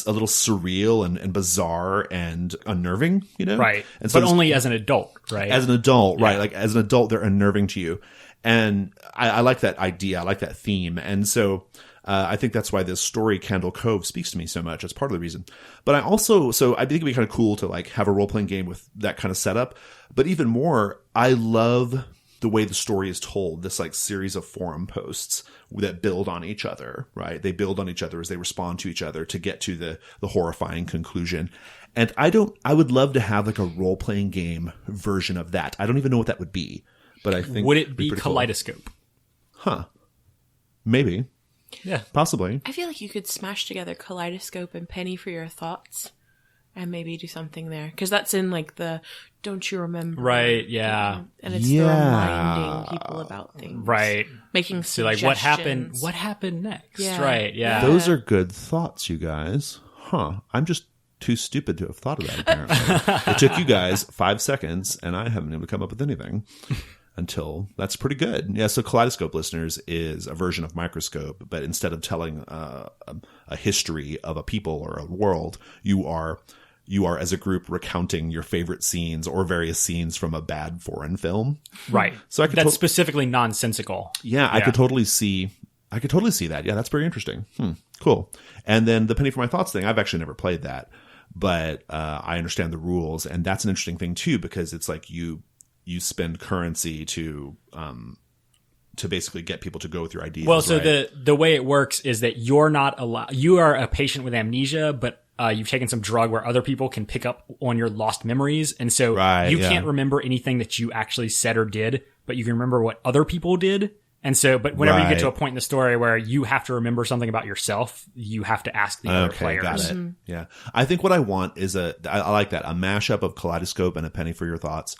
a little surreal and bizarre and unnerving, Right. And so but only as an adult, right? As an adult, right? Like as an adult, they're unnerving to you. And I like that idea. I like that theme. And so I think that's why this story, Candle Cove, speaks to me so much. That's part of the reason. But I think it'd be kind of cool to like have a role-playing game with that kind of setup. But even more, I love the way the story is told, this like series of forum posts that build on each other, right? They build on each other as they respond to each other to get to the horrifying conclusion. And I would love to have like a role-playing game version of that. I don't even know what that would be, but I think. Would it be Kaleidoscope? Cool. Huh. Maybe. Yeah. Possibly. I feel like you could smash together Kaleidoscope and Penny for Your Thoughts and maybe do something there. Because that's in like the Don't You Remember? Right, yeah. And it's the reminding people about things. Right. Making suggestions. So like what happened next? Yeah. Right, yeah. Those are good thoughts, you guys. Huh. I'm just too stupid to have thought of that, apparently. It took you guys 5 seconds, and I haven't been able to come up with anything. Until that's pretty good. Yeah, so Kaleidoscope, listeners, is a version of Microscope, but instead of telling a history of a people or a world, you are as a group recounting your favorite scenes or various scenes from a bad foreign film. Right. So I could that's specifically nonsensical. Yeah, I could totally see that. Yeah, that's very interesting. Cool. And then the Penny for My Thoughts thing, I've actually never played that, but I understand the rules, and that's an interesting thing too, because it's like you spend currency to basically get people to go with your ideas. Well, so right? the way it works is that you're not allowed. You are a patient with amnesia, but you've taken some drug where other people can pick up on your lost memories, and so you can't remember anything that you actually said or did, but you can remember what other people did. And so, but whenever you get to a Right. point in the story where you have to remember something about yourself, you have to ask the other Okay, players. got it. Yeah. I think what I want is I like that, a mashup of Kaleidoscope and A Penny for Your Thoughts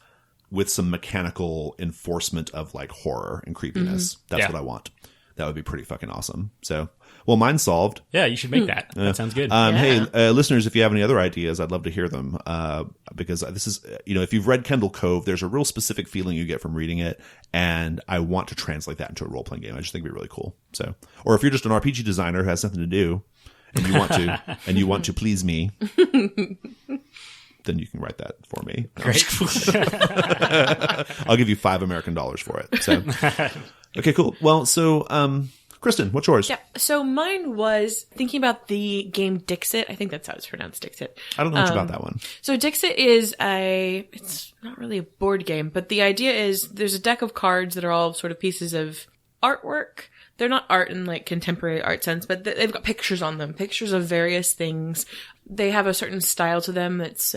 with some mechanical enforcement of like horror and creepiness. That's Yeah. what I want. That would be pretty fucking awesome. So, well, mine's solved. Yeah, you should make that. That sounds good. Hey, listeners, if you have any other ideas, I'd love to hear them. Because this is, if you've read Kendall Cove, there's a real specific feeling you get from reading it. And I want to translate that into a role playing game. I just think it'd be really cool. So, or if you're just an RPG designer who has nothing to do and you want to, please me, then you can write that for me. Great. I'll give you $5 American for it. So, okay, cool. Well, so, Kristen, what's yours? Yeah. So mine was thinking about the game Dixit. I think that's how it's pronounced, Dixit. I don't know much about that one. So Dixit is it's not really a board game, but the idea is there's a deck of cards that are all sort of pieces of artwork. They're not art in like contemporary art sense, but they've got pictures on them, pictures of various things. They have a certain style to them that's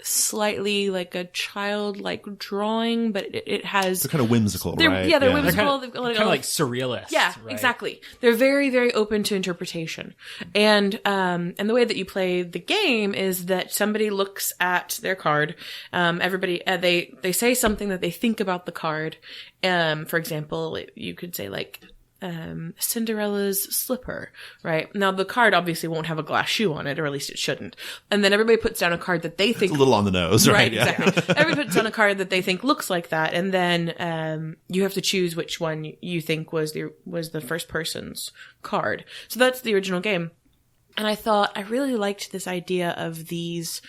slightly like a childlike drawing, but it has... They're kind of whimsical, right? Yeah, they're They're whimsical. kind of like surrealist. Yeah, right? exactly. They're very, very open to interpretation. And the way that you play the game is that somebody looks at their card. Everybody, they say something that they think about the card. For example, you could say like, Cinderella's slipper, right? Now the card obviously won't have a glass shoe on it, or at least it shouldn't. And then everybody puts down a card that they think It's a little on the nose, right? Right, Yeah. exactly. Everybody puts on a card that they think looks like that, and then you have to choose which one you think was the first person's card. So that's the original game. And I thought I really liked this idea of these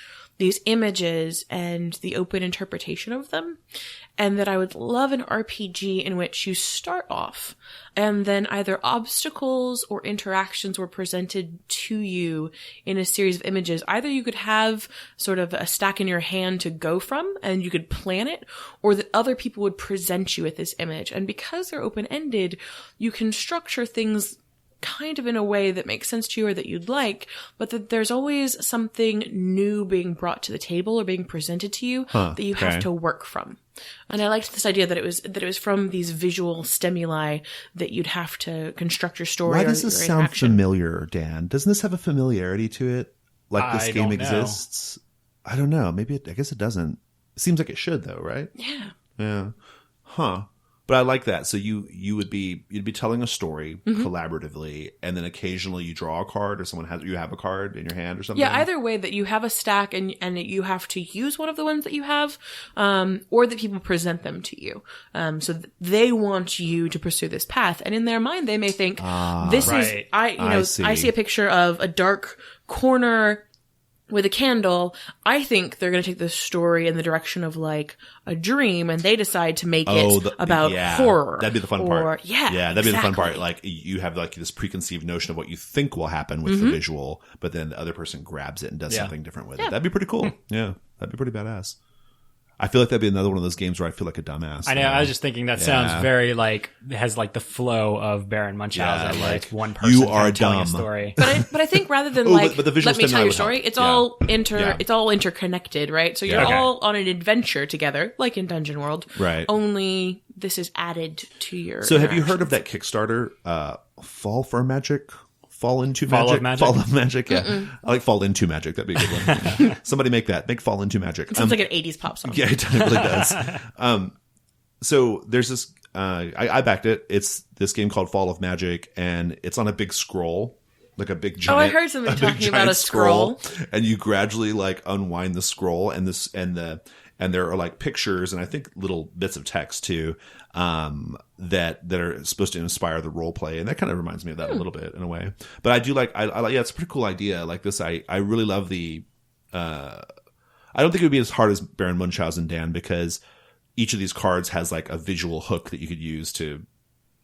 images and the open interpretation of them, and that I would love an RPG in which you start off and then either obstacles or interactions were presented to you in a series of images. Either you could have sort of a stack in your hand to go from and you could plan it, or that other people would present you with this image. And because they're open-ended, you can structure things kind of in a way that makes sense to you or that you'd like, but that there's always something new being brought to the table or being presented to you that you have to work from. And I liked this idea that it was from these visual stimuli that you'd have to construct your story. Why does this your sound interaction. familiar, Dan? Doesn't this have a familiarity to it? Like this I game don't know. exists? I don't know. Maybe I guess it doesn't. It seems like it should, though, right? Yeah. Yeah. Huh. But I like that. So you'd be telling a story collaboratively, and then occasionally you draw a card, or you have a card in your hand or something. Yeah, either way, that you have a stack and you have to use one of the ones that you have, or that people present them to you. So they want you to pursue this path, and in their mind, they may think, "This is right. I see. I see a picture of a dark corner with a candle. I think they're going to take this story in the direction of like a dream, and they decide to make it about horror. That'd be the fun part. Yeah, that'd be the fun part. exactly. Like you have like this preconceived notion of what you think will happen with the visual, but then the other person grabs it and does something different with it. That'd be pretty cool. Yeah, that'd be pretty badass. I feel like that'd be another one of those games where I feel like a dumbass. I know. I was just thinking that sounds very like it has like the flow of Baron Munchausen. Yeah, like like, one person you are telling dumb. a story. But I think rather than but the visual let me tell stimuli your would story, help. it's Yeah. it's all interconnected, right? So you're Okay. all on an adventure together, like in Dungeon World. Right. Only this is added to your. So have you heard interaction. of that Kickstarter, Fall for Magic? Fall into Fall Magic? of Magic? Fall of Magic, yeah. I like Fall into Magic. That'd be a good one. Somebody make that. Make Fall into Magic. It sounds like an 80s pop song. Yeah, it really does. So there's this, I backed it. It's this game called Fall of Magic, and it's on a big scroll, like a big giant. I heard somebody big talking about giant a scroll. And you gradually like unwind the scroll, and there are like pictures and I think little bits of text too, that are supposed to inspire the role play. And that kind of reminds me of that a little bit in a way. But I do like, I like, it's a pretty cool idea. Like this, I really love the, I don't think it would be as hard as Baron Munchausen, Dan, because each of these cards has like a visual hook that you could use to,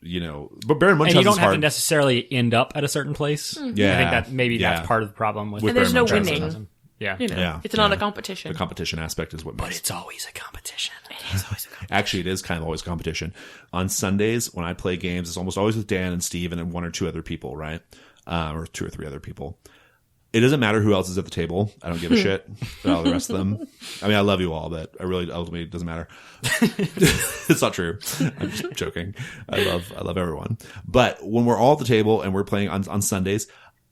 but Baron Munchausen's And you don't have hard. to necessarily end up at a certain place. Yeah. I think that maybe that's part of the problem with And there's Baron no Munchausen. winning. Yeah. Yeah. It's not a competition. The competition aspect is what makes But it's always a competition. It is always a competition. Actually, it is kind of always competition. On Sundays, when I play games, it's almost always with Dan and Steve and then one or two other people, right? Or two or three other people. It doesn't matter who else is at the table. I don't give a shit about all the rest of them. I mean, I love you all, but ultimately it doesn't matter. It's not true. I'm just joking. I love everyone. But when we're all at the table and we're playing on Sundays,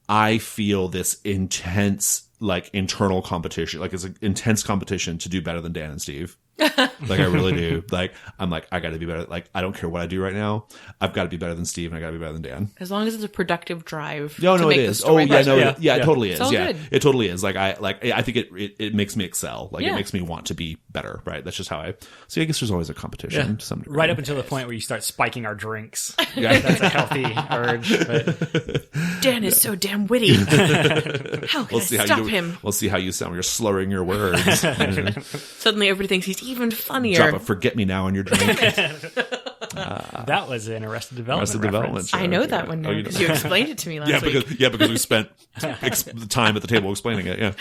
I feel this intense, like, internal competition. Like, it's an intense competition to do better than Dan and Steve. Like, I really do. Like, I'm like, I gotta be better. Like, I don't care what I do right now. I've got to be better than Steve and I gotta be better than Dan. As long as it's a productive drive. No, to it make is. the story better. It totally is. It's all Yeah, good. it totally is. Like, I think it makes me excel. Like, Yeah. it makes me want to be better. Right. That's just how I guess there's always a competition to some degree. Right up until the point where you start spiking our drinks. Yeah. That's a healthy urge. But Dan is so damn witty. How can I stop him? We'll see how you sound. You're slurring your words. Suddenly everybody thinks he's even funnier. Drop a forget me now on your drink. that was an Arrested Development Arrested Development reference. show. I know that one now you know. because you explained it to me last week. because we spent the time at the table explaining it. Yeah.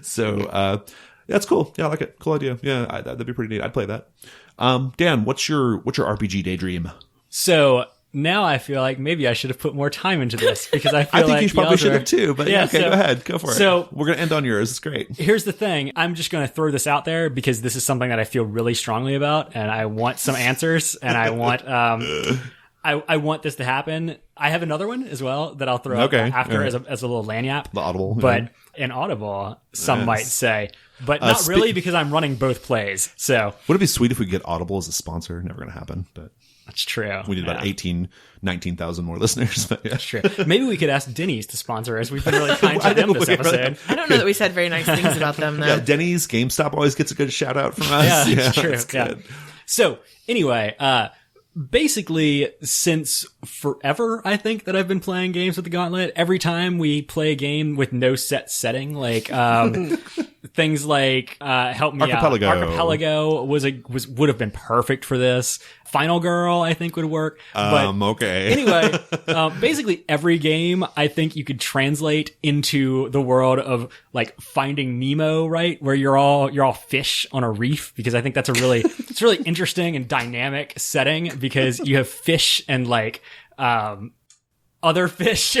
So that's cool. Yeah, I like it. Cool idea. Yeah, that'd be pretty neat. I'd play that. Dan, what's your RPG daydream? So now I feel like maybe I should have put more time into this because I feel I think like you probably should y'all have too. But okay, go ahead, go for it. So we're gonna end on yours. It's great. Here's the thing. I'm just going to throw this out there because this is something that I feel really strongly about and I want some answers and I want, I want this to happen. I have another one as well that I'll throw up after as a little lanyap. The Audible. But an Audible, some might say. But not really because I'm running both plays. So would it be sweet if we get Audible as a sponsor? Never going to happen, but that's true. We need about 19,000 more listeners. But yeah. That's true. Maybe we could ask Denny's to sponsor us. We've been really kind to them this episode. I don't know that we said very nice things about them, though. Yeah, Denny's, GameStop always gets a good shout out from us. Yeah, it's true. That's good. So anyway, basically, since forever, I think that I've been playing games with the Gauntlet. Every time we play a game with no set setting, like things like help me Archipelago. out. Archipelago would have been perfect for this. Final Girl, I think, would work. But okay. Anyway, basically every game I think you could translate into the world of like Finding Nemo, right? Where you're all fish on a reef, because I think that's it's really interesting and dynamic setting because you have fish and like other fish.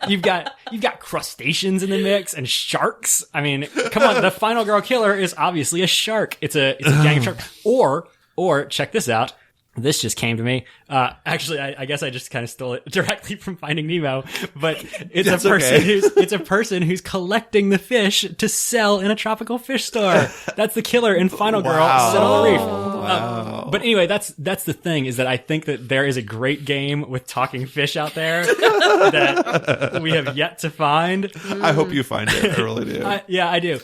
You've got crustaceans in the mix and sharks. I mean, come on, the Final Girl killer is obviously a shark. It's a gang of sharks. Or check this out. This just came to me. Actually, I guess I just kind of stole it directly from Finding Nemo, but it's it's a person who's collecting the fish to sell in a tropical fish store. That's the killer in Final Girl set on the reef. Wow. But anyway, that's the thing, is that I think that there is a great game with talking fish out there that we have yet to find. I hope you find it. I really do. I do.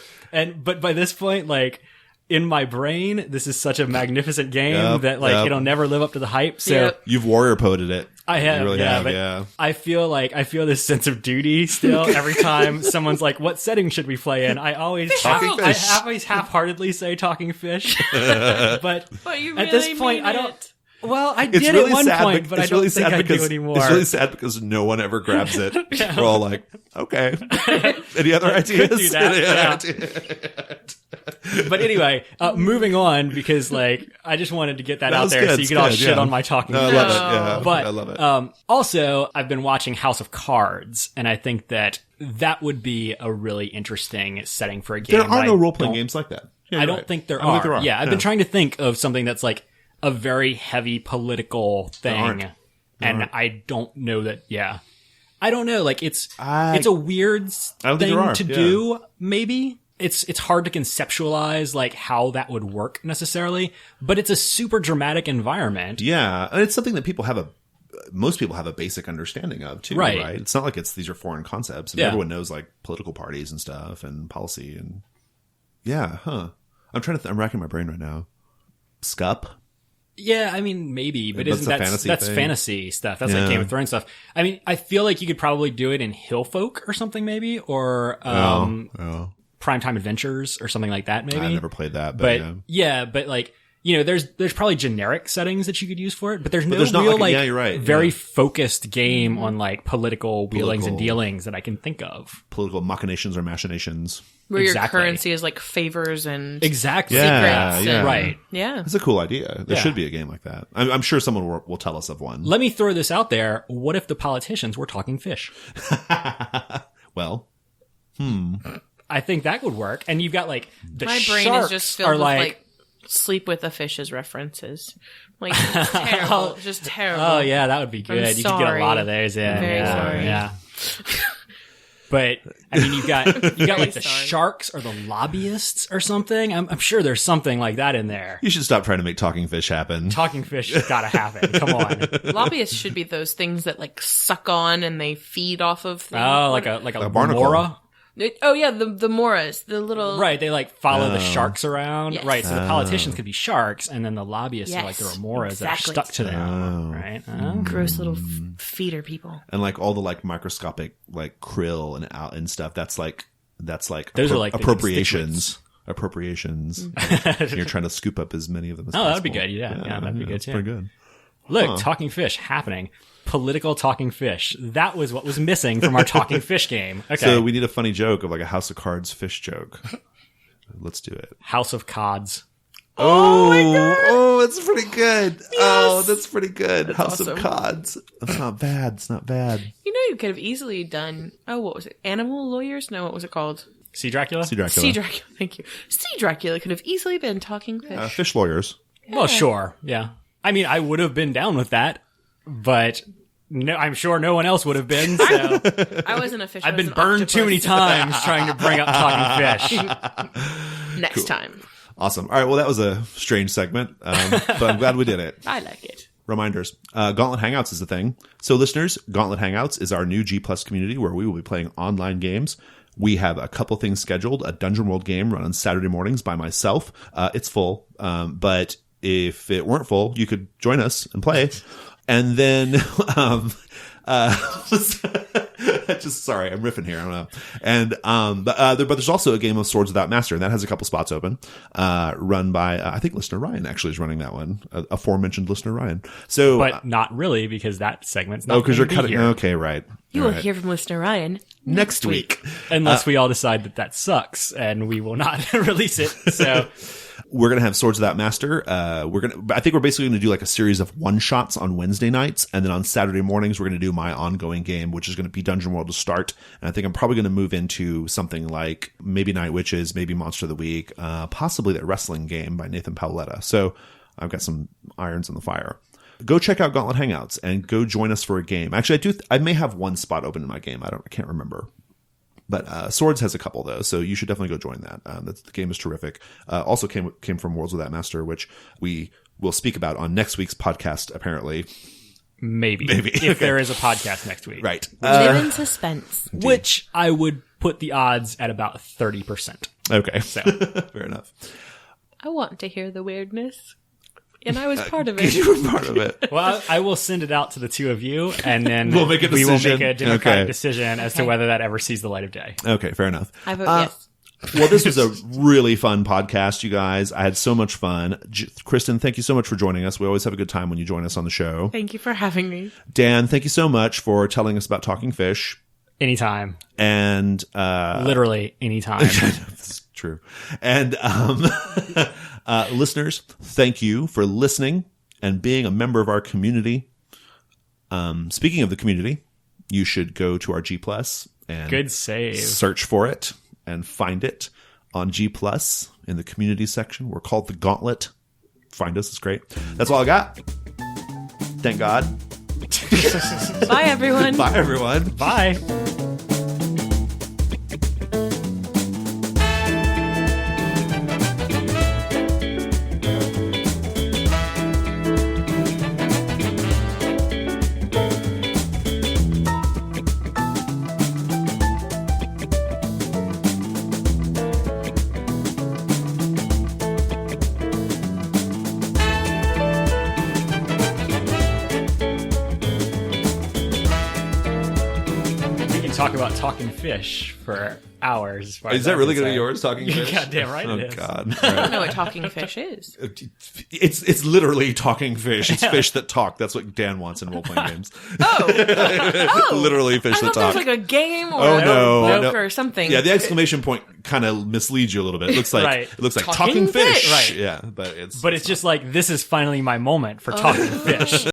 But by this point, like, in my brain, this is such a magnificent game that it'll never live up to the hype. So you've warrior poeted it. I have, you really but I feel this sense of duty still every time someone's like, "What setting should we play in?" I always half-heartedly say "talking fish," but you at this point, mean I don't. it. Well, I did at one point, but I don't think I do anymore. It's really sad because no one ever grabs it. We're all like, okay. Any other ideas? Could do that, But anyway, moving on, because like I just wanted to get that out there so you could all shit on my talking. No, I love it. Yeah, but I love it. Also, I've been watching House of Cards, and I think that would be a really interesting setting for a game. There are no role playing games like that. Yeah, I don't think there are. Yeah, I've been trying to think of something that's like a very heavy political thing, and I don't know that. Yeah, I don't know. Like it's a weird thing to do. Maybe it's hard to conceptualize like how that would work necessarily, but it's a super dramatic environment. Yeah, and it's something that most people have a basic understanding of too, right? It's not like these are foreign concepts. And everyone knows like political parties and stuff and policy and I'm trying to. I'm racking my brain right now. Scup. Yeah, I mean, maybe, but that's fantasy stuff. That's like Game of Thrones stuff. I mean, I feel like you could probably do it in Hillfolk or something, maybe, or Primetime Adventures or something like that, maybe. I never played that, but but like there's probably generic settings that you could use for it, but there's no there's not real, yeah, you're right. very Yeah. focused game on like political wheelings and dealings that I can think of. Political machinations or machinations. Where your Exactly. currency is like favors and Exactly. Yeah, secrets. yeah. And, Right. Yeah. It's a cool idea. There Yeah. should be a game like that. I'm sure someone will tell us of one. Let me throw this out there. What if the politicians were talking fish? Well, I think that would work. And you've got like the My brain sharks is just filled are with like, like sleep with the fishes references. Like it's terrible. It's just terrible. oh yeah, that would be good. You could get a lot of sorry. those. Yeah, I'm very yeah, sorry. yeah. But I mean, you've got like the sorry. sharks or the lobbyists or something. I'm sure there's something like that in there. you should stop trying to make talking fish happen. Talking fish gotta happen. Come on. Lobbyists should be those things that like suck on and they feed off of things. Oh, like a barnacle. remora? Oh yeah, the moras, the little Right, they like follow the sharks around. Yes. Right, so the politicians could be sharks, and then the lobbyists are like the Yes, remoras exactly. that are stuck to them. Right? gross little feeder people. And like all the like microscopic like krill and stuff. That's like Those are like the appropriations. Appropriations. You're trying to scoop up as many of them as possible. Oh, that'd be good. Yeah, that'd be good that's too. pretty good. Look, talking fish happening. Political talking fish. That was what was missing from our talking fish game. Okay. So we need a funny joke of like a House of Cards fish joke. Let's do it. House of Cods. Oh, that's pretty good. Oh, that's pretty good. House of awesome. Cards. That's not bad. It's not bad. You know, you could have easily done. Oh, what was it? Animal lawyers? No, what was it called? See Dracula? See Dracula. Sea Dracula. Thank you. Sea Dracula could have easily been talking fish. Fish lawyers. Well, sure. Yeah. I mean, I would have been down with that, but no, I'm sure no one else would have been. So I wasn't a fish. I I've was been an burned too many octopus. times trying to bring up talking fish. Next time. Awesome. All right. Well, that was a strange segment, but I'm glad we did it. I like it. Reminders. Gauntlet Hangouts is the thing. So listeners, Gauntlet Hangouts is our new G Plus community where we will be playing online games. We have a couple things scheduled. A Dungeon World game run on Saturday mornings by myself. It's full. But if it weren't full, you could join us and play. And then, just sorry, I'm riffing here. I don't know. And, but there's also a game of Swords Without Master, and that has a couple spots open, run by, I think listener Ryan actually is running that one, aforementioned listener Ryan. So, But not really, because that segment's not because going you're to be cutting, here. okay, right. You All will right. hear from listener Ryan next week. Unless we all decide that sucks, and we will not release it. So We're going to have Swords Without Master. I think we're basically going to do like a series of one shots on Wednesday nights. And then on Saturday mornings, we're going to do my ongoing game, which is going to be Dungeon World to start. And I think I'm probably going to move into something like maybe Night Witches, maybe Monster of the Week, possibly that wrestling game by Nathan Paoletta. So I've got some irons in the fire. Go check out Gauntlet Hangouts and go join us for a game. Actually, I may have one spot open in my game. I can't remember. But Swords has a couple though, so you should definitely go join that. The game is terrific. Also came from Worlds Without Master, which we will speak about on next week's podcast. Apparently, maybe. Okay. If there is a podcast next week. right? Live in suspense. Which I would put the odds at about 30%. Okay, So fair enough. I want to hear the weirdness. And I was part of it. You were part of it. well, I will send it out to the two of you, and then We'll make a we will decision. make a democratic Okay. decision as to whether that ever sees the light of day. Okay, fair enough. I vote yes. Well, this was a really fun podcast, you guys. I had so much fun. Kristen, thank you so much for joining us. We always have a good time when you join us on the show. Thank you for having me. Dan, thank you so much for telling us about talking fish. Anytime. And Literally anytime. that's true. And listeners, thank you for listening and being a member of our community. Speaking of the community, you should go to our G Plus and Good save. search for it and find it on G Plus in the community section. We're called the Gauntlet. Find us; it's great. That's all I got. Thank God. Bye, everyone. Bye, everyone. Bye. Talk about talking fish for hours. As far Is as that I'm really going to be concerned. yours, Talking Fish? Goddamn right Oh, it is. God. I don't know what talking fish is. It's literally talking fish. It's fish that talk. That's what Dan wants in role-playing games. Oh, Literally fish I that thought there talk. was like a game or Oh, a no, book no. or something. Yeah, the exclamation point kind of misleads you a little bit. It looks like Right. it looks like Talking talking fish. fish. Right. Yeah, but it's But it's just like, this is finally my moment for talking fish.